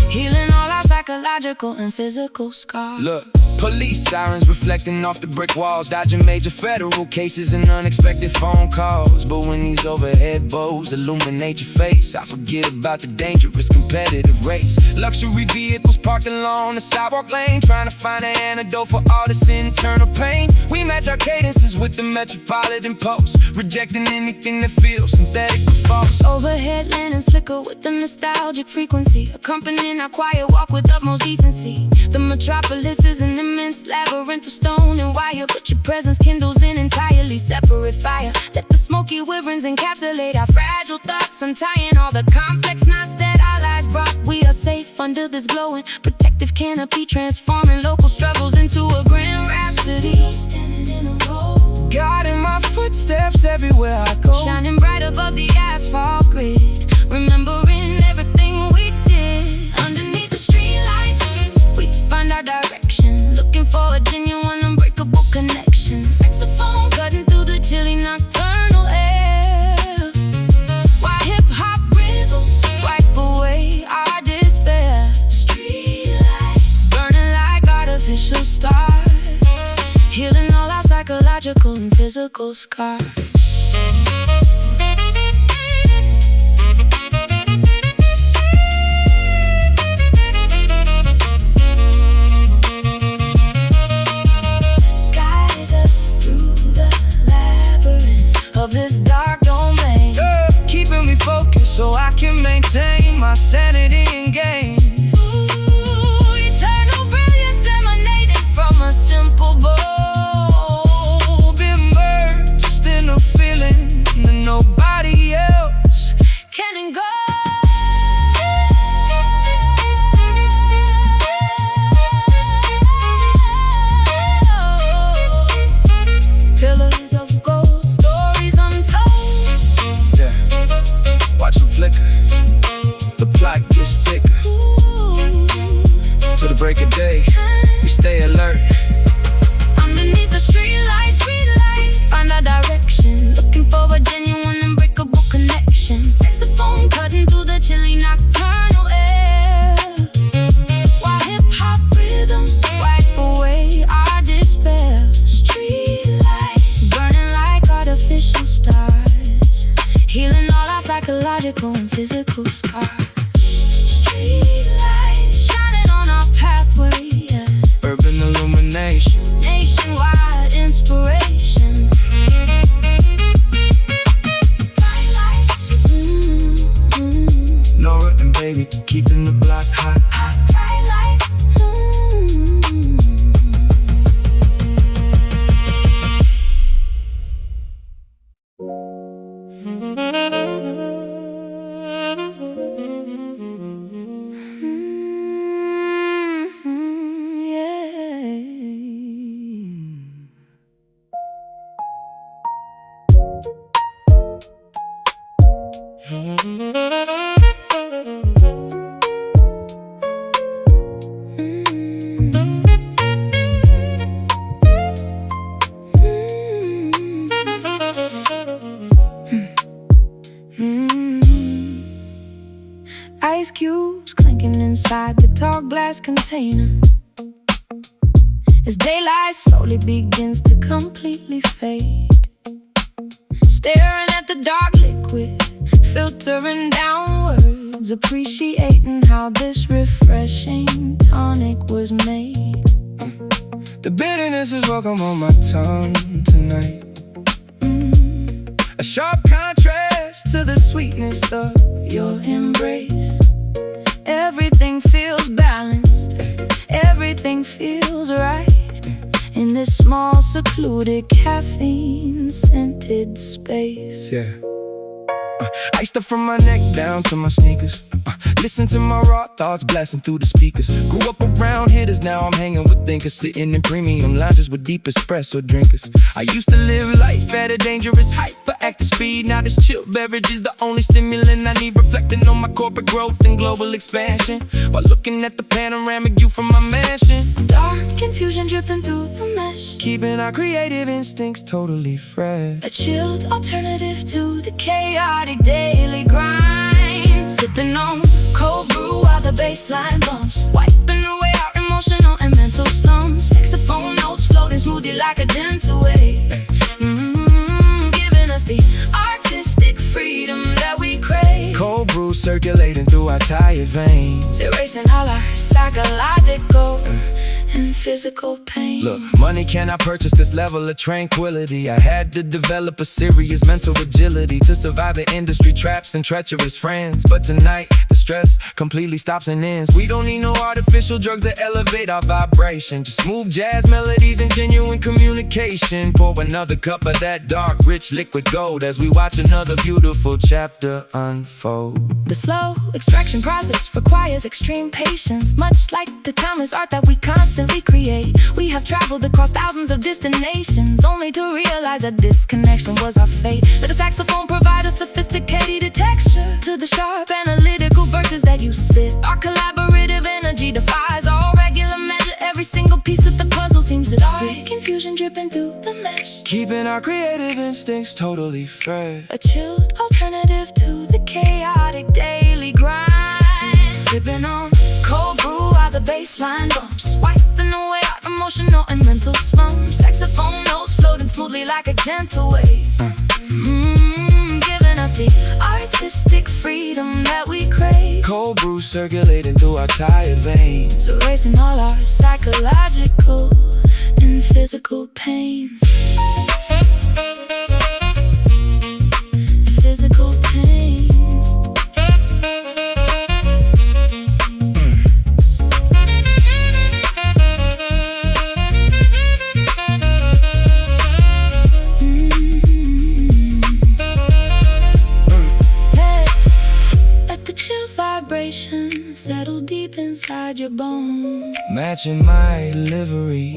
healing all our psychological and physical scars. Look, police sirens reflecting off the brick walls, dodging major federal cases and unexpected phone calls. But when these overhead bulbs illuminate your face, I forget about the dangerous competitive race. Luxury vehicles parked along the sidewalk lane, trying to find an antidote for all this internal pain. We match our cadences with the Metropolitan pulse, rejecting anything that feels synthetic or false. Overhead lanterns flicker with the nostalgic frequency, accompanying our quiet walk with utmost decency. The metropolis is an instruments, labyrinth of stone and wire, but your presence kindles an entirely separate fire. Let the smoky wyverns encapsulate our fragile thoughts, untying all the complex knots that our lives brought. We are safe under this glowing protective canopy, transforming local struggles into a grand rhapsody. Standing in a row, guiding my footsteps everywhere I go, shining bright above the asphalt grid, remembering everything we did. Underneath the streetlights, we find our direction, looking for a genuine, unbreakable connection. Saxophone cutting through the chilly nocturnal air, while hip-hop rhythms wipe away our despair. Streetlights burning like artificial stars, healing all our psychological and physical scars. Of this dark domain, keeping me focused so I can maintain my sanity and gain. Ooh, eternal brilliance emanating from a simple bulb, Immersed in a feeling that nobody else can engulf. Pillars of gold, stories untold. Yeah, watch them flicker, the plot gets thicker. Ooh, To the break of day, we stay alert. underneath the streetlights, we light, find our direction, looking for a genuine, unbreakable connection. Saxophone cutting through the chilly nocturnal air, while hip-hop rhythms wipe away our despair. Streetlights burning like artificial stars, healing all our psychological and physical scars. Streetlights shining on our pathway, yeah. Urban illumination, Nationwide inspiration. Bright lights, Norah and baby keeping the block hot. bright lights, Ice cubes clinking inside the tall glass container, as daylight slowly begins to completely fade. Staring at the dark liquid, filtering downwards, appreciating how this refreshing tonic was made. The bitterness is welcome on my tongue tonight. A sharp contrast to the sweetness of Your embrace, everything feels balanced, everything feels right in this small, secluded, caffeine-scented space. yeah. Iced up from my neck down to my sneakers. Listen to my raw thoughts blasting through the speakers. Grew up around hitters, now I'm hanging with thinkers, sitting in premium lounges with deep espresso drinkers. I used to live life at a dangerous height, but active speed. Now this chill beverage is the only stimulant I need, reflecting on my corporate growth and global expansion, while looking at the panoramic view from my mansion. Dark confusion dripping through the mesh, Keeping our creative instincts totally fresh. a chilled alternative to the chaotic daily grind. Sipping on cold brew while the baseline bumps, wiping away our emotional and mental slumps. Saxophone notes floating smoothly like a gentle wave, giving us the artistic freedom that we crave. Cold brew circulating through our tired veins, Erasing all our psychological and physical pain. Look, money cannot purchase this level of tranquility. I had to develop a serious mental agility to survive the industry traps and treacherous friends. But tonight, the stress completely stops and ends. We don't need no artificial drugs to elevate our vibration. Just smooth jazz melodies and genuine communication. Pour another cup of that dark, rich liquid gold as we watch another beautiful chapter unfold. The slow extraction process requires extreme patience. Much like the timeless art that we constantly create, we have traveled across thousands of distant nations, only to realize that this connection was our fate. Let the saxophone provide a sophisticated texture to the sharp analytical verses that you spit. Our collaborative energy defies all regular measure. Every single piece of the puzzle seems to fit. Confusion dripping through the mesh, keeping our creative instincts totally fresh. a chilled alternative to the chaotic daily grind. Sipping on cold brew while the bass line bumps, wiping away our emotional and mental slumps. Saxophone notes floating smoothly like a gentle wave, giving us the artistic freedom that we crave. Cold brew circulating through our tired veins, Erasing all our psychological and physical pains. Physical pains. Let the chill vibration settle deep inside your bones, matching my livery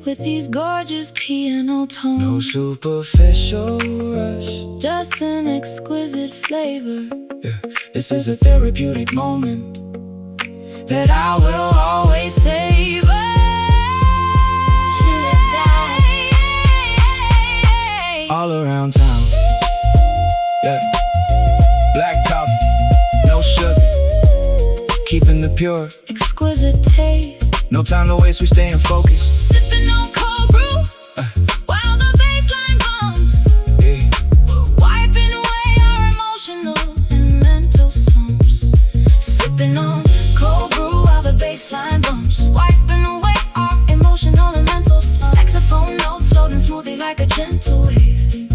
with these gorgeous piano no tones. superficial rush. Just an exquisite flavor. Yeah, This is a therapeutic moment that I will always savor. Chill it down. all around town. Yeah, black coffee, no sugar, keeping the pure. Exquisite taste. No time to waste, we staying focused. Sipping on cold brew while the bassline bumps, Yeah. wiping away our emotional and mental slumps. Sipping on cold brew while the bassline bumps, wiping away our emotional and mental slumps. Saxophone notes floating smoothly like a gentle wave,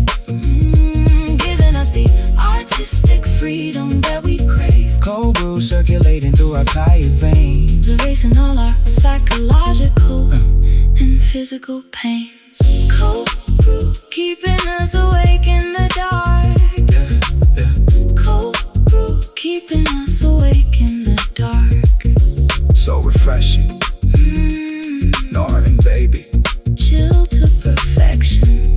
giving us the artistic freedom that we crave. Cold brew circulating through our tired veins, Erasing all our psychological and physical pains. Cold brew keeping us awake in the dark. yeah, yeah. Cold brew keeping us awake in the dark. So refreshing, Norah and baby. Chill to perfection.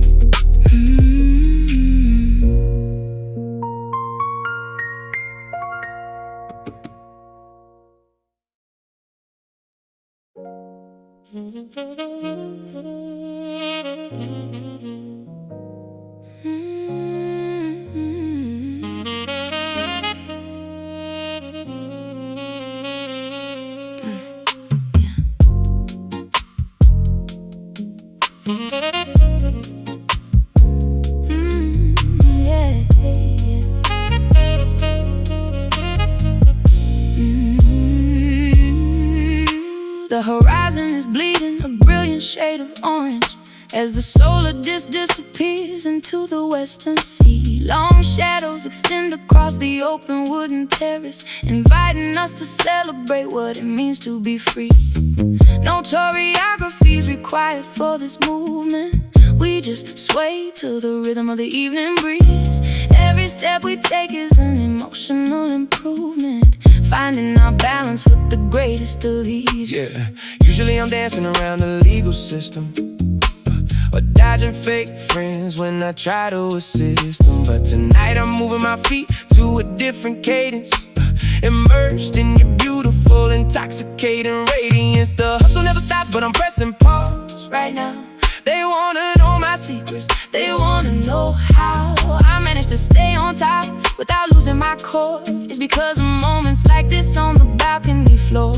The horizon is bleeding a brilliant shade of orange as the solar disk disappears into the western sea. Long shadows extend across the open wooden terrace, inviting us to celebrate what it means to be free. No choreography is required for this movement. We just sway to the rhythm of the evening breeze. Every step we take is an emotional improvement, finding our balance with the greatest of ease. Yeah, usually I'm dancing around the legal system, or dodging fake friends when I try to assist them. But tonight I'm moving my feet to a different cadence, immersed in your beautiful, intoxicating radiance. The hustle never stops, but I'm pressing pause right now. They wanna know my secrets, they wanna know how I managed to stay on top without losing my core. It's because of moments like this on the balcony floor,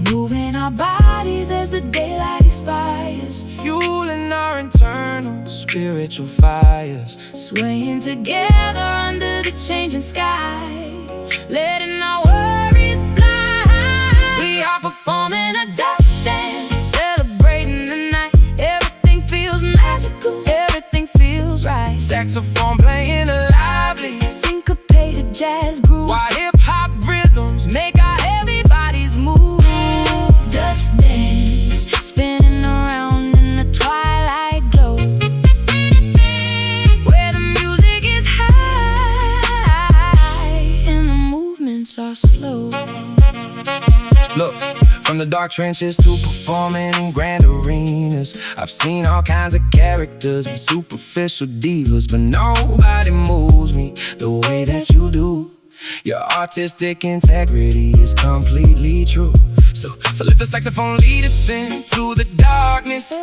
moving our bodies as the daylight expires, fueling our internal spiritual fires, swaying together under the changing sky, letting our worries fly. We are performing a dust dance, saxophone playing a lively, syncopated jazz groove, while hip-hop rhythms make our heavy bodies move. Dust dance, spinning around in the twilight glow, where the music is high and the movements are slow. Look, from the dark trenches to performing in grand arenas, I've seen all kinds of characters and superficial divas, but nobody moves me the way that you do. Your artistic integrity is completely true. So let the saxophone lead us into the darkness,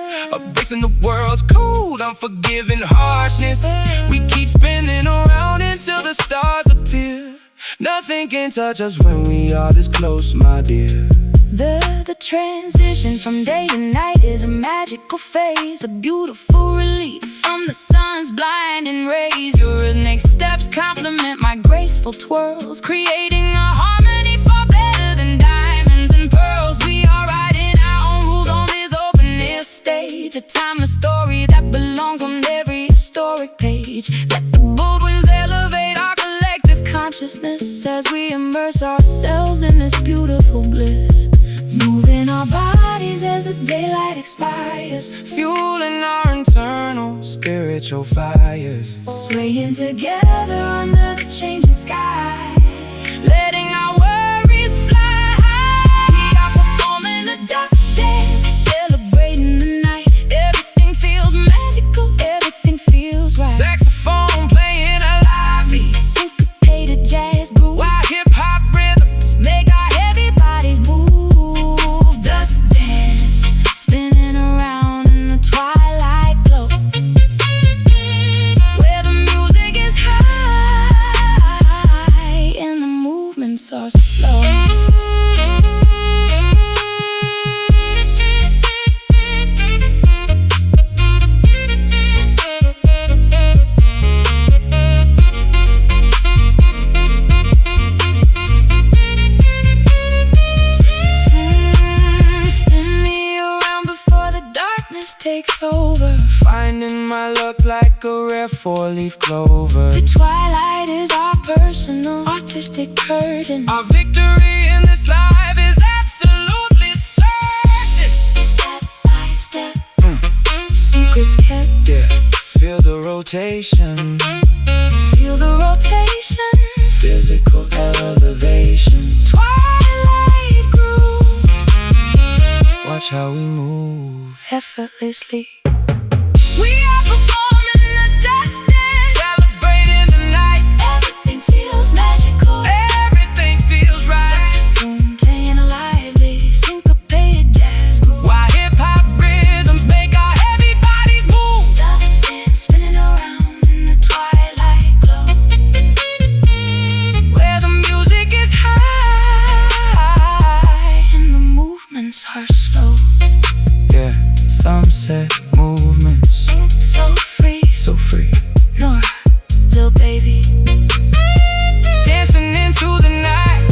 breaks in the world's cold, unforgiving harshness. We keep spinning around until the stars appear. Nothing can touch us when we are this close, my dear. The transition from day to night is a magical phase, a beautiful relief from the sun's blinding rays. Your rhythmic steps complement my graceful twirls, creating a harmony far better than diamonds and pearls. We are writing our own rules on this open-air stage, a timeless story that belongs on every historic page. Let the bold winds elevate our collective consciousness as we immerse ourselves in this beautiful bliss, moving our bodies as the daylight expires, fueling our internal spiritual fires, swaying together under the changing sky, letting our worries fly high. We are performing a dust dance, celebrating the night. Everything feels magical, everything feels right. Saxophone playing a lively, syncopated jazz groove, while hip-hop rhythms make our heavy bodies move. Dust dance, spinning around in the twilight glow, where the music is high and the movements are slow. Takes over, finding my luck like a rare four-leaf clover. The twilight is our personal artistic curtain. Our victory in this life is absolutely certain. Step by step, secrets kept. Yeah, feel the rotation, feel the rotation, physical elevation, twilight groove. Watch how we move effortlessly. We are performing a dust dance, celebrating the night. Everything feels magical, everything feels right. Saxophone playing a lively, syncopated jazz groove, while hip-hop rhythms make our heavy bodies move. Dust dance, spinning around in the twilight glow, where the music is high and the movements are slow. Yeah, sunset movements, so free, so free. Norah, little baby, dancing into the night.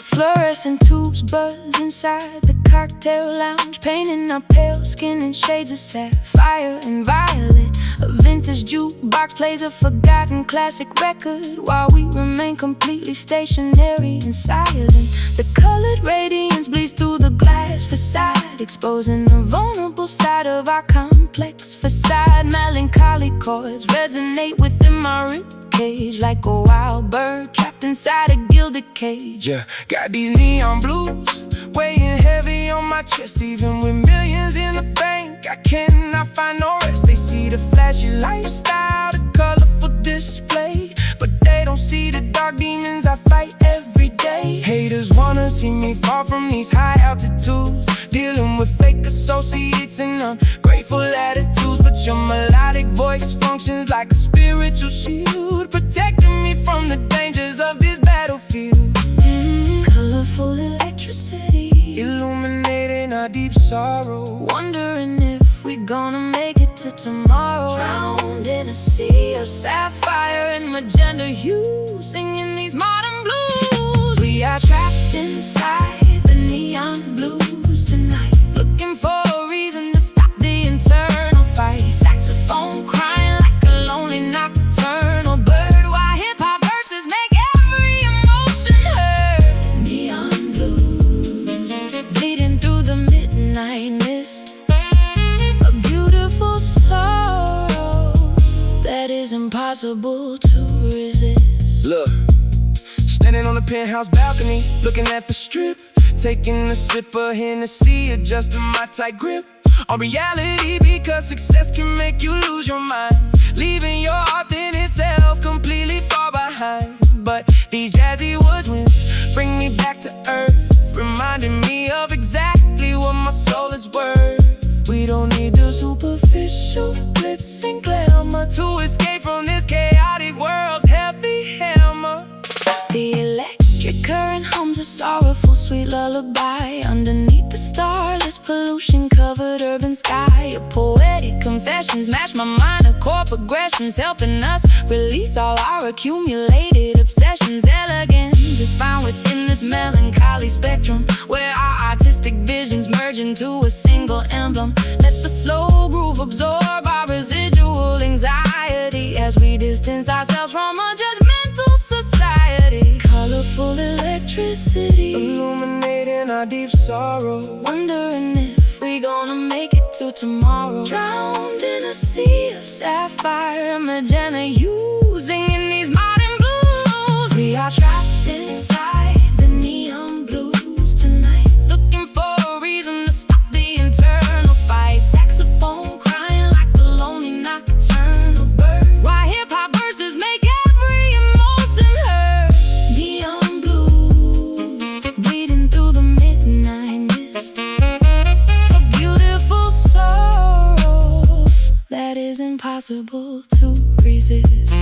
Fluorescent tubes buzz inside the cocktail lounge, painting our pale skin in shades of sapphire and violet. A vintage jukebox plays a forgotten classic record while we remain completely stationary and silent. The colored radiance bleeds through the glass facade, exposing the vulnerable side of our complex facade. Melancholy chords resonate within my ribcage like a wild bird trapped inside a gilded cage. Yeah, got these neon blues weighing heavy on my chest. Even with millions in the bank, I cannot find no rest. They see the flashy lifestyle, the colorful display, but they don't see the dark demons I fight every day. Haters wanna see me fall from these high altitudes, dealing with fake associates and ungrateful attitudes. But your melodic voice functions like a spiritual shield, protecting me from the dangers of this battlefield. Colorful electricity, illuminating our deep sorrow, wondering if we gonna make it to tomorrow. Drowned in a sea of sapphire and magenta hues, singing these modern blues. We are trapped inside the neon blues tonight, looking for a reason to stop the internal fight. Saxophone crying like a lonely nocturnal bird, while hip-hop verses make every emotion heard. Neon blues, bleeding through the midnight mist, a beautiful sorrow that is impossible to resist. Look, standing on the penthouse balcony, looking at the strip, taking a sip of Hennessy, adjusting my tight grip on reality, because success can make you lose your mind, leaving your authentic self completely far behind. But these jazzy woodwinds bring me back to earth, reminding me of exactly what my soul is worth. We don't need the superficial glitz and glamour to escape from this chaotic world's heavy hammer. The electric current hums a sorrowful sweet lullaby underneath the starless pollution-covered urban sky. Your poetic confessions match my minor chord progressions, helping us release all our accumulated obsessions. Elegance is found within this melancholy spectrum, where our artistic visions merge into a single emblem. Let the slow groove absorb our residual anxiety as we distance ourselves from a judgmental society. Colorful electricity, illuminating our deep sorrow, wondering if we gonna make it to tomorrow. Drowned in a sea of sapphire and magenta hues, singing these modern blues. We are trapped inside the neon blues tonight, looking for a reason to stop the internal fight. Saxophone crying like a lonely nocturnal bird, while hip-hop verses make every emotion heard. Neon blues, bleeding through the midnight mist, a beautiful sorrow that is impossible to resist.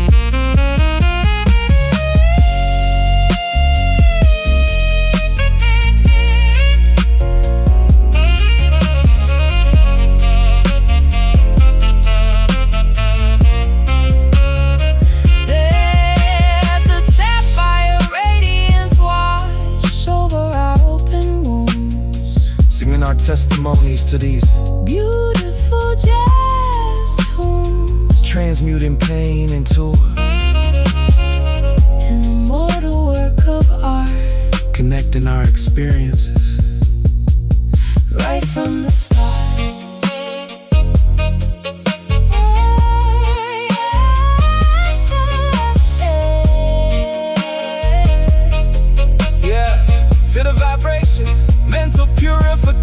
Testimonies to these beautiful jazz tunes, transmuting pain into an immortal work of art, connecting our experiences right from the start. Yeah, feel the vibration, mental purification.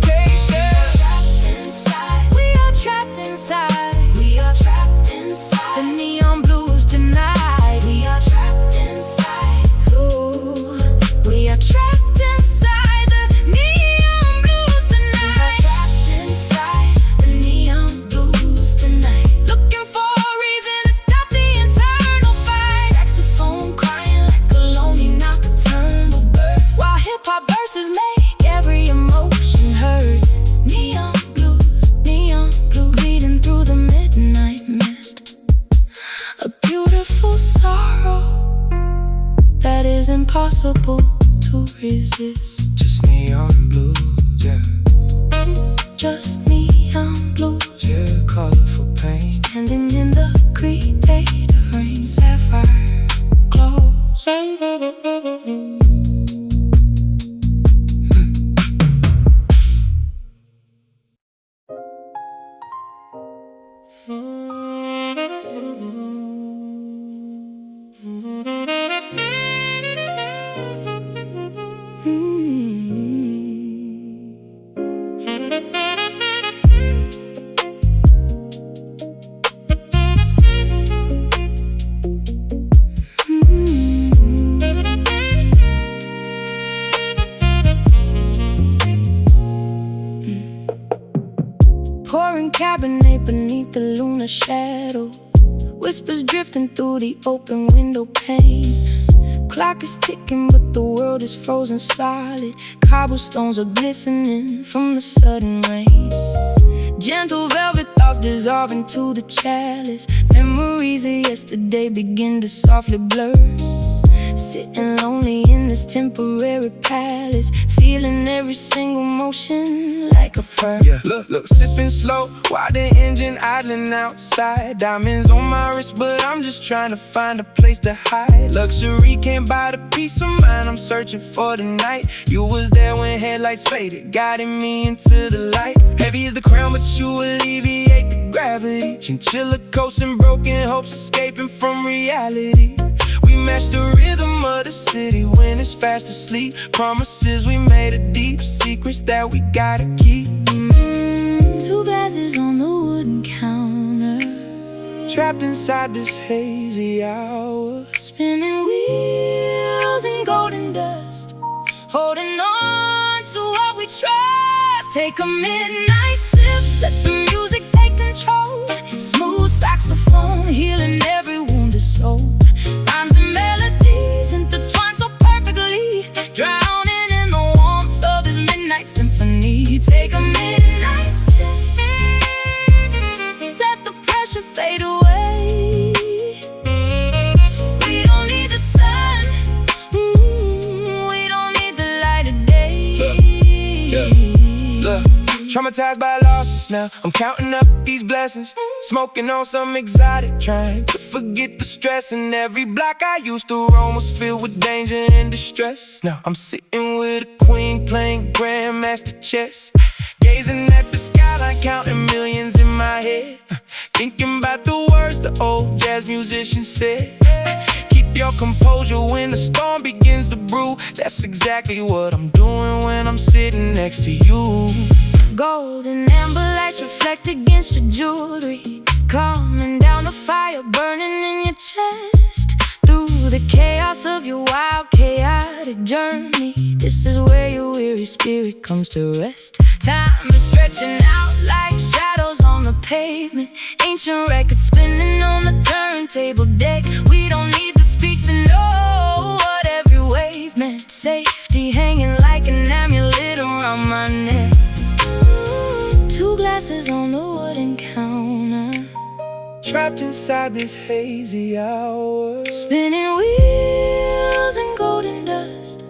The neon blues tonight. We are trapped inside. Ooh, we are trapped inside the neon blues tonight. We are trapped inside the neon blues tonight, looking for a reason to stop the internal fight. Saxophone crying like a lonely nocturnal bird, while hip-hop verses make every emotion heard. Neon blues, bleeding through the midnight mist, a beautiful sorrow that is impossible to resist. Just neon blues, yeah. Just neon blues, yeah. Colorful pain, standing in the creative rain. Sapphire close. the shadow, whispers drifting through the open window pane. Clock is ticking but the world is frozen solid. Cobblestones are glistening from the sudden rain. Gentle velvet thoughts dissolve into the chalice. Memories of yesterday begin to softly blur. Sitting lonely in this temporary palace, feeling every single motion like a prayer. Yeah, look, sipping slow while the engine idling outside. Diamonds on my wrist, but I'm just trying to find a place to hide. Luxury can't buy the peace of mind I'm searching for tonight. You was there when headlights faded, guiding me into the light. Heavy is the crown, but you alleviate the gravity. Chinchilla coats and broken hopes escaping from reality. We match the rhythm of the city when it's fast asleep. Promises we made are deep, secrets that we gotta keep. 2 glasses on the wooden counter, trapped inside this hazy hour. spinning wheels in golden dust, holding on to what we trust. Take a midnight sip, let the music take control. Smooth saxophone, healing every wounded soul. Rhymes and melodies intertwined so perfectly, drowning in the warmth of this midnight symphony. Take a midnight sip, let the pressure fade away. We don't need the sun, we don't need the light of day. Look, traumatized by losses now, I'm counting up these blessings. Smoking on some exotic, trying to forget the stress. And every block I used to roam was filled with danger and distress. Now I'm sitting with a queen playing grandmaster chess, gazing at the skyline, counting millions in my head, thinking about the words the old jazz musician said. Keep your composure when the storm begins to brew. That's exactly what I'm doing when I'm sitting next to you. Gold and amber lights reflect against your jewelry, calming down the fire burning in your chest. Through the chaos of your wild, chaotic journey, this is where your weary spirit comes to rest. Time is stretching out like shadows on the pavement, ancient records spinning on the turntable deck. We don't need to speak to know what every wave meant. Safety hanging like an amulet around my neck. 2 glasses on the wooden counter, Trapped inside this hazy hour, spinning wheels in golden dust,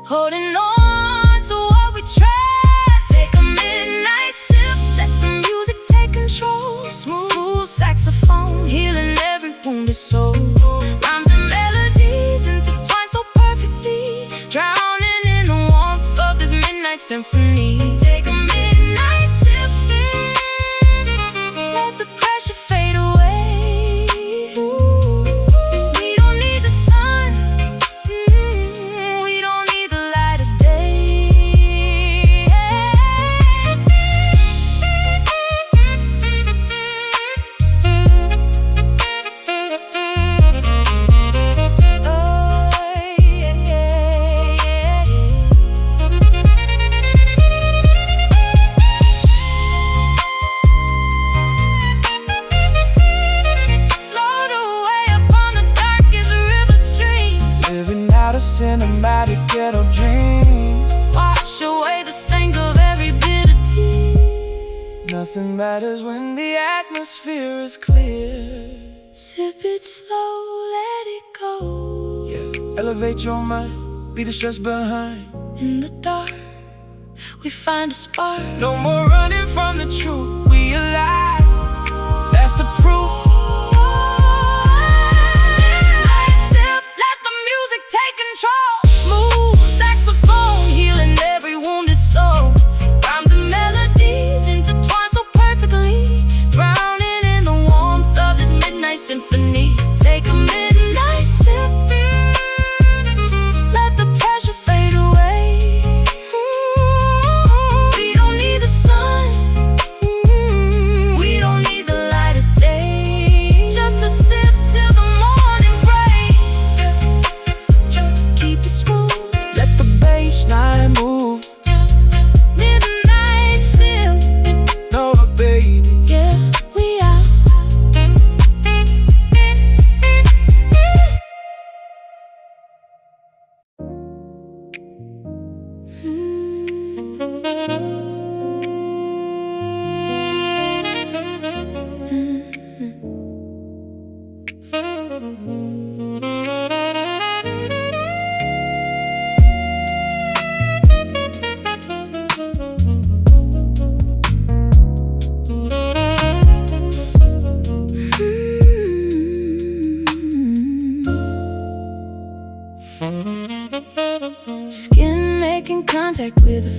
holding on to what we trust. Take a midnight sip, let the music take control. Smooth saxophone, healing every wounded soul. Rhymes and melodies intertwined so perfectly, drowning in the warmth of this midnight symphony. Take a midnight sip, let the pressure fade away. We don't need the sun, we don't need the light of day. Float away upon the darkest river stream, living out a cinematic ghetto dream. wash away the stains of every bitter tear. Nothing matters when the atmosphere is clear. Sip it slow, let it go. Yeah, elevate your mind, leave the stress behind. In the dark, we find a spark. No more running from the truth, we alive. That's the proof. Midnight sip, let the music take control. Smooth saxophone, healing every wounded soul. Rhymes and melodies intertwined so perfectly, drowning in the warmth of this midnight symphony. Take a midnight sip, let the pressure fade away. We don't need the sun,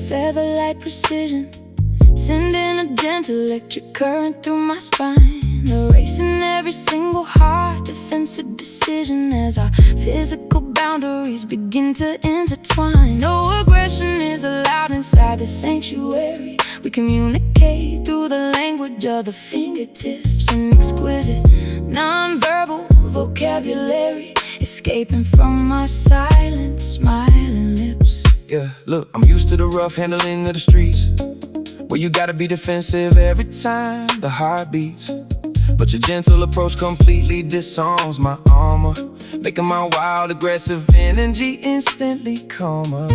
feather-light precision, sending a gentle electric current through my spine, erasing every single hard defensive decision as our physical boundaries begin to intertwine. No aggression is allowed inside the sanctuary. We communicate through the language of the fingertips, an exquisite non-verbal vocabulary escaping from my silent, smiling lips. Yeah, look, I'm used to the rough handling of the streets, where you gotta be defensive every time the heart beats. But your gentle approach completely disarms my armor, making my wild, aggressive energy instantly calmer.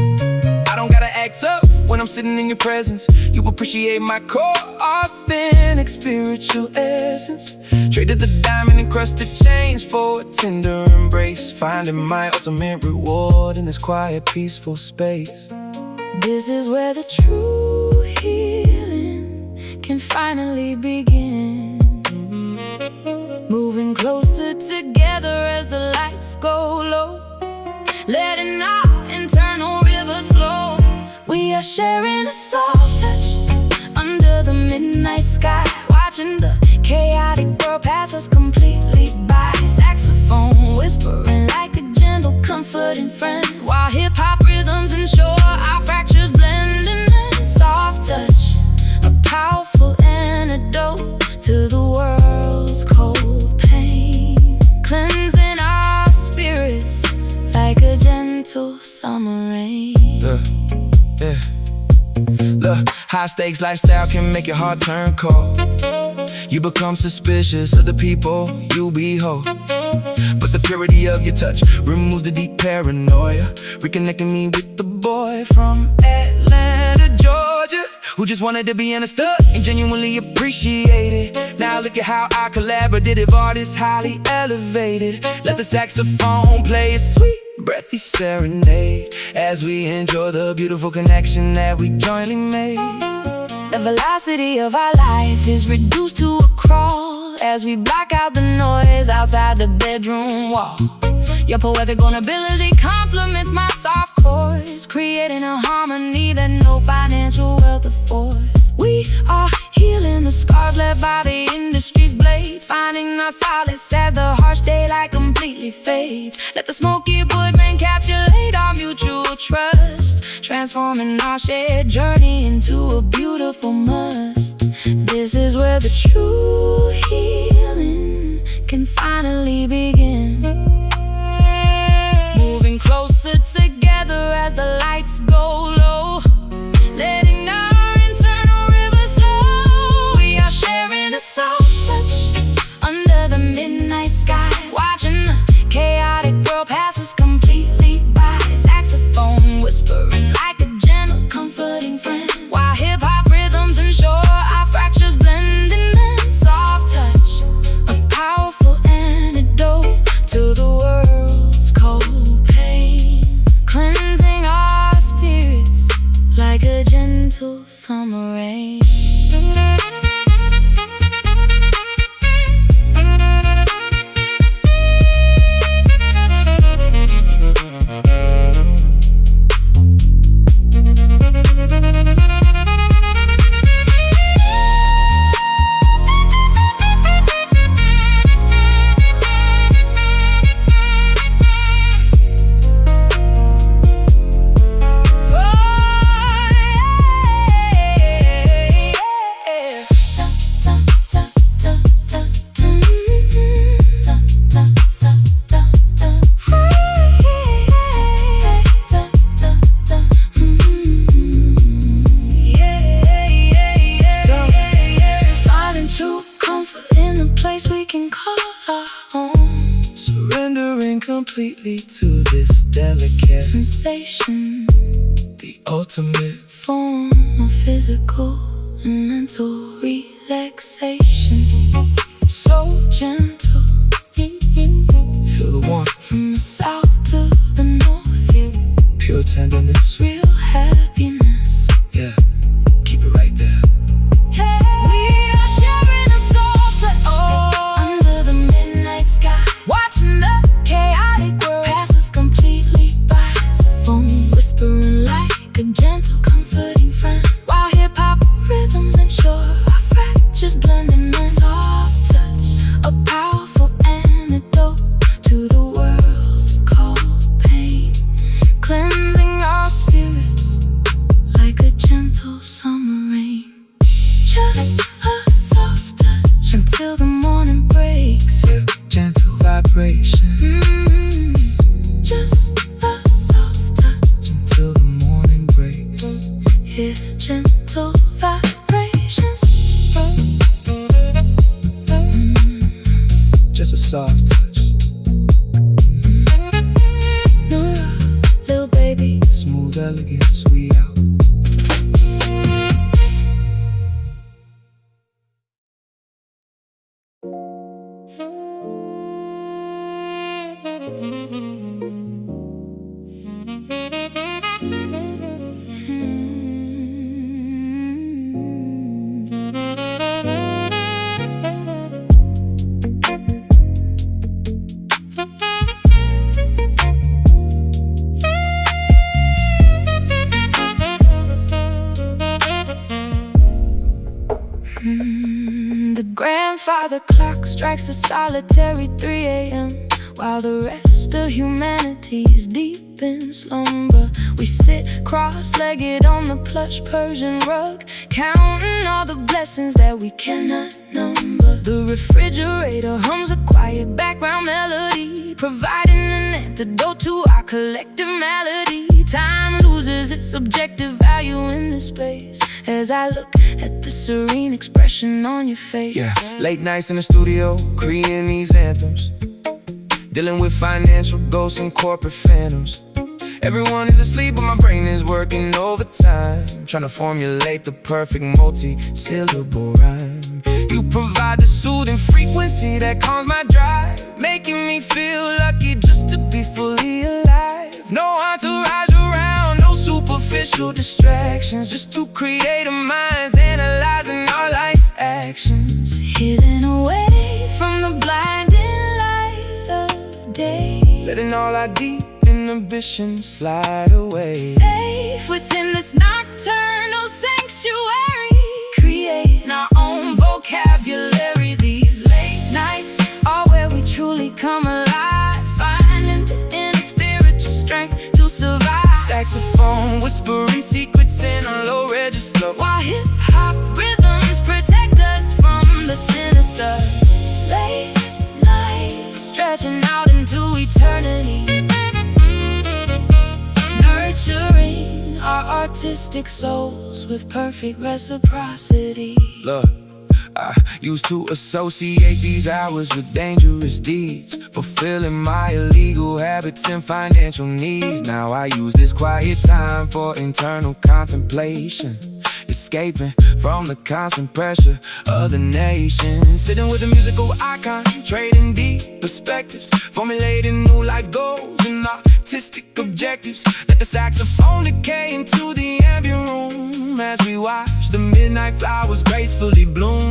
I don't gotta act up when I'm sitting in your presence. You appreciate my core, authentic spiritual essence. Traded the diamond-encrusted chains for a tender embrace, finding my ultimate reward in this quiet, peaceful space. This is where the true healing can finally begin. Moving closer together as the lights go low, letting our internal rivers flow. We are sharing a soft touch under the midnight sky, watching the chaotic world pass us completely by. Saxophone whispering like a gentle, comforting friend, while hip-hop rhythms ensure our fractures blend. And then soft touch, a powerful antidote to the world's cold pain, cleansing our spirits like a gentle summer rain. Look, high stakes lifestyle can make your heart turn cold. You become suspicious of the people you behold, but the purity of your touch removes the deep paranoia, reconnecting me with the boy from Atlanta, Georgia, who just wanted to be understood and genuinely appreciated. Now look at how our collaborative art is highly elevated. Let the saxophone play a sweet, breathy serenade as we enjoy the beautiful connection that we jointly made. The velocity of our life is reduced to a crawl as we block out the noise outside the bedroom wall. Your poetic vulnerability complements my soft chords, creating a harmony that no financial wealth affords. We are healing the scars left by the industry's blades, finding our solace as the harsh daylight completely fades. Let the smoky wood encapsulate our mutual trust, transforming our shared journey into a beautiful must. This is where the true healing can finally begin. Moving closer together as the lights go low, letting our internal rivers flow. We are sharing a soft touch under the midnight sky, watching the chaotic world pass us completely by. Saxophone whispering like a gentle, comforting friend, while hip-hop rhythms ensure our fractures blend. And then soft touch, a powerful antidote to the world's cold pain, cleansing our spirits like a gentle summer rain. Completely to this delicate sensation, the ultimate form of physical and mental relaxation. So gentle, feel the warmth from the south to the north, pure tenderness, real happiness. Yeah, keep it right there. We are sharing a soft touch under the midnight sky, watching the chaotic world pass us completely by. Saxophone whispering like a gentle, comforting soft touch. Norah, little baby, Smooth elegance, we out. The grandfather clock strikes a solitary 3 a.m. While the rest of humanity is deep in slumber. We sit cross-legged on the plush Persian rug, counting all the blessings that we cannot number. The refrigerator hums a quiet background melody, providing an antidote to our collective malady. Time loses its subjective value in this space, as I look at the serene expression on your face. Yeah, late nights in the studio, creating these anthems, dealing with financial ghosts and corporate phantoms. Everyone is asleep, but my brain is working overtime, trying to formulate the perfect multi-syllable rhyme. You provide the soothing frequency that calms my drive, making me feel lucky just to be fully alive. No entourage around, no superficial distractions, just two creative minds analyzing our life actions. Hidden away from the blinding light of day, Letting all our deep inhibitions slide away. safe within this nocturnal sanctuary, creating our own vocabulary. These late nights are where we truly come alive, finding the inner spiritual strength to survive. Saxophone whispering secrets in a low register, While hip-hop rhythms protect us from the sinister. Late nights stretching out into eternity, nurturing our artistic souls with perfect reciprocity. Look, I used to associate these hours with dangerous deeds, fulfilling my illegal habits and financial needs. Now I use this quiet time for internal contemplation, escaping from the constant pressure of the nation. Sitting with a musical icon, trading deep perspectives, formulating new life goals and artistic objectives. Let the saxophone decay into the ambient room as we watch the midnight flowers gracefully bloom.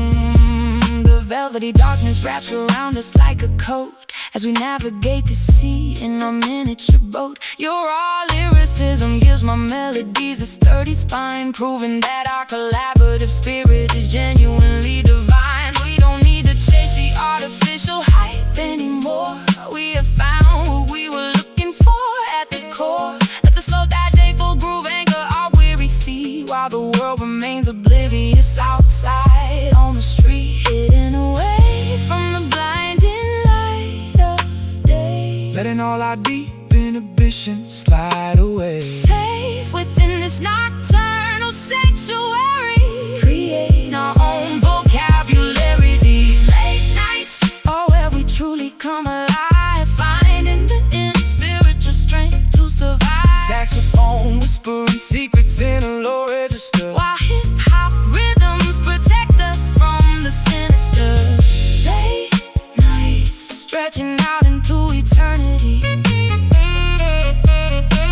The velvety darkness wraps around us like a coat as we navigate the sea in our miniature boat. Your raw lyricism gives my melodies a sturdy spine, proving that our collaborative spirit is genuinely divine. We don't need to chase the artificial hype anymore. We have found what we were looking for at the core. Let the slow that dayful groove anchor our weary feet, while the world remains oblivious outside on the street. Hidden away from the blinding light of day, Letting all our deep inhibitions slide away. safe within this nocturnal sanctuary, creating our own vocabulary. These late nights are where we truly come alive, finding the inner spiritual strength to survive. Saxophone whispering secrets in a low register, While hip-hop rhythms protect us from the sinister. Late nights stretching out into eternity,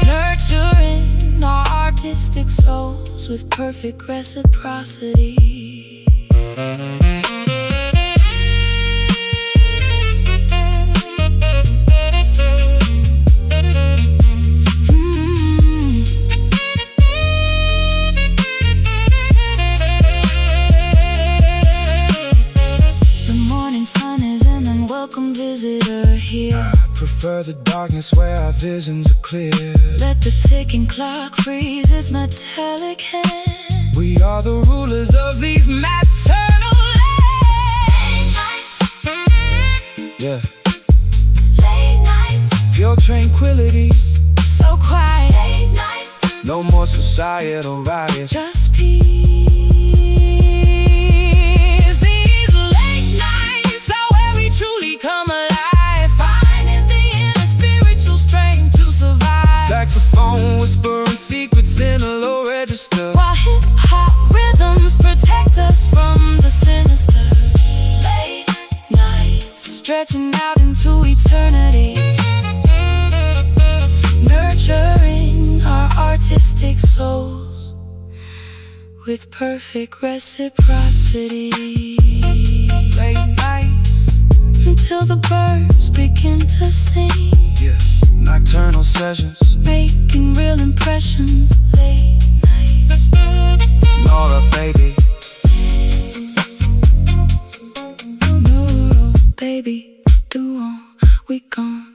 nurturing our artistic souls with perfect reciprocity. The morning sun is an unwelcome visitor here. prefer the darkness where our visions are clear. Let the ticking clock freeze its metallic hand. We are the rulers of these maternal Late nights, yeah. late nights, Pure tranquility, so quiet. Late nights, no more societal riots. just peace. These late nights are where we truly come alive. stretching out into eternity, nurturing our artistic souls with perfect reciprocity. Late nights, until the birds begin to sing. yeah, nocturnal sessions, Making real impressions late nights. Norah, baby. Norah, baby, do on, we gone.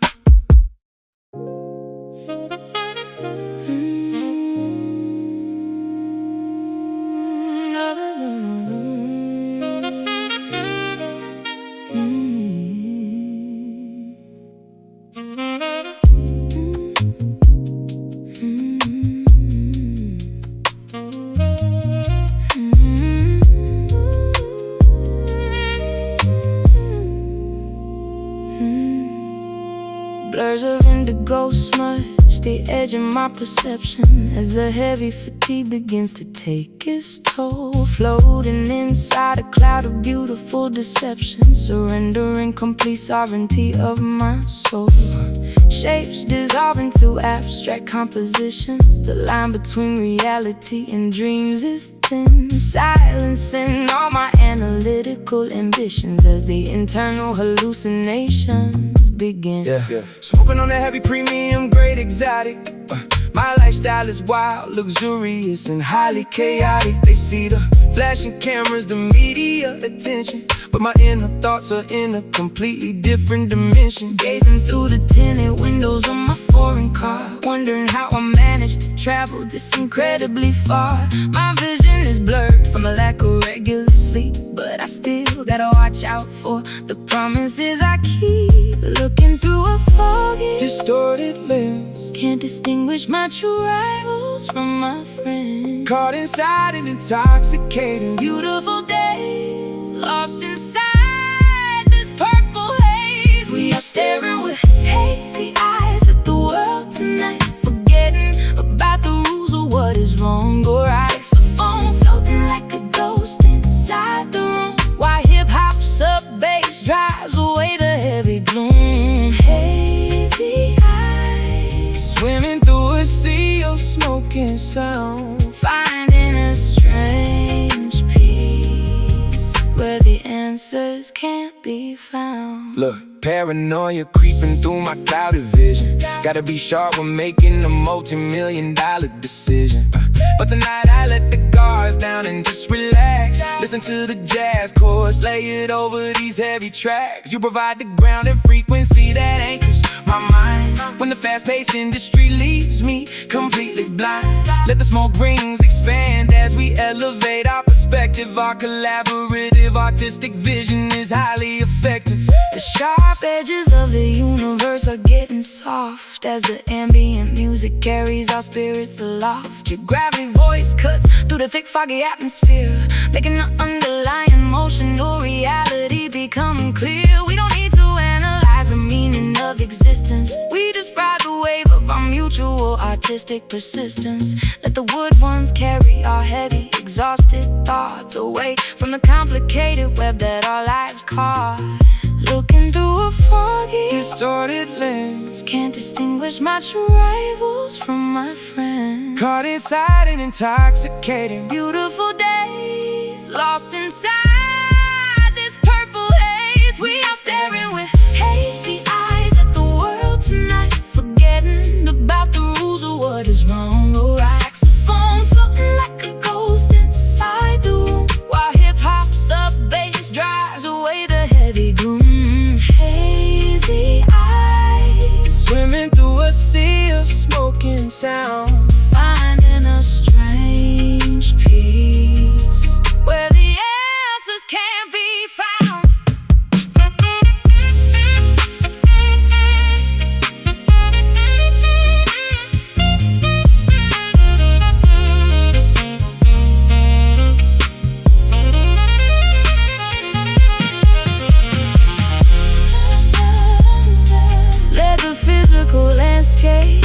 Blurs of indigo smudge the edge of my perception as the heavy fatigue begins to take its toll. Floating inside a cloud of beautiful deception, surrendering complete sovereignty of my soul. Shapes dissolve into abstract compositions. The line between reality and dreams is thin, silencing all my analytical ambitions as the internal hallucinations begin. Yeah. Smoking on that heavy premium grade exotic. My lifestyle is wild, luxurious, and highly chaotic. They see the flashing cameras, the media attention, but my inner thoughts are in a completely different dimension. Gazing through the tinted windows of my foreign car, wondering how I managed to travel this incredibly far. My vision is blurred from a lack of regular sleep, but I still gotta watch out for the promises I keep. Looking through a foggy, Distorted lens, can't distinguish my true rivals from my friends. caught inside an intoxicating Beautiful days, lost inside this purple haze. We are staring with hazy eyes at the world tonight, forgetting about the rules of what is wrong or right. Saxophone floating like a ghost inside the room, while hip-hop sub-bass drives away the heavy gloom. Hazy eyes, swimming through a sea of smoking sound. finding a strange peace where the answers can't be found. Look, paranoia creeping through my clouded vision. Gotta be sharp when making a multi-million-dollar decision. But tonight I let the guards down and just relax. Listen to the jazz chords, lay it over these heavy tracks. You provide the ground and frequency that anchors my mind when the fast-paced industry leaves me completely blind. Let the smoke rings expand as we elevate our perspective. Our collaborative artistic vision is highly effective. The sharp edges of the universe are getting soft as the ambient music carries our spirits aloft. Your gravity voice cuts through the thick foggy atmosphere, making the underlying motion or reality become clear. We don't need to analyze the meaning of existence, we just ride the wave of our mutual artistic persistence. Let the wood ones carry our heavy, exhausted thoughts away from the complicated web that our lives caught. Looking through a foggy, Distorted lens, can't distinguish my true rivals from my friends. caught inside an intoxicating Beautiful days, lost inside this purple haze. We are staring with hazy eyes at the world tonight, forgetting about the rules of what is wrong or right. Saxophone floating like a ghost inside the room, while hip-hop sub-bass drives away the heavy gloom. Hazy eyes, swimming through a sea of smoking sound. finding a strange peace where the answers can't be found. Let the physical landscape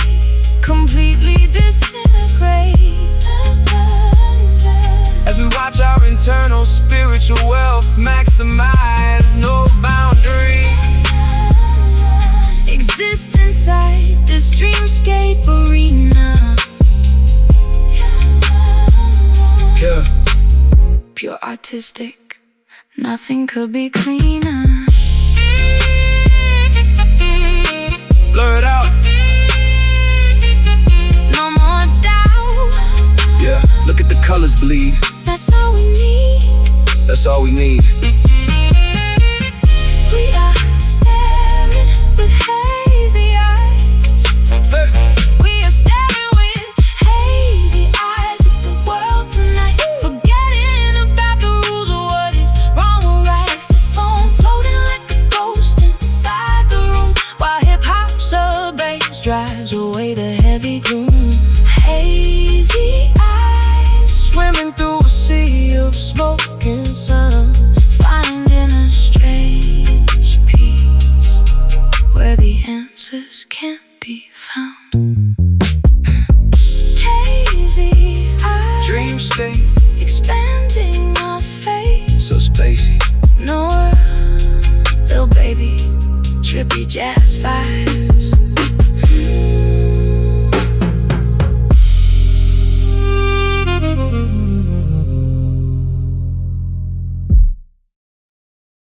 completely disintegrate As we watch our internal spiritual wealth maximize, no boundary. artistic. Nothing could be cleaner. Blur it out. No more doubt. Yeah, look at the colors bleed. That's all we need. That's all we need. We are staring with hazy eyes. Hey. We are staring with hazy eyes at the world tonight, forgetting about the rules of what is wrong or right. Saxophone floating like a ghost inside the room, while hip-hop's a bass drives away the heavy gloom. Hazy eyes Swimming through a sea of smoke and sound, finding a strange peace where the answers can't be found. Hazy eyes, dream state, expanding our fate. so spacey. Norah, little baby, trippy jazz vibe.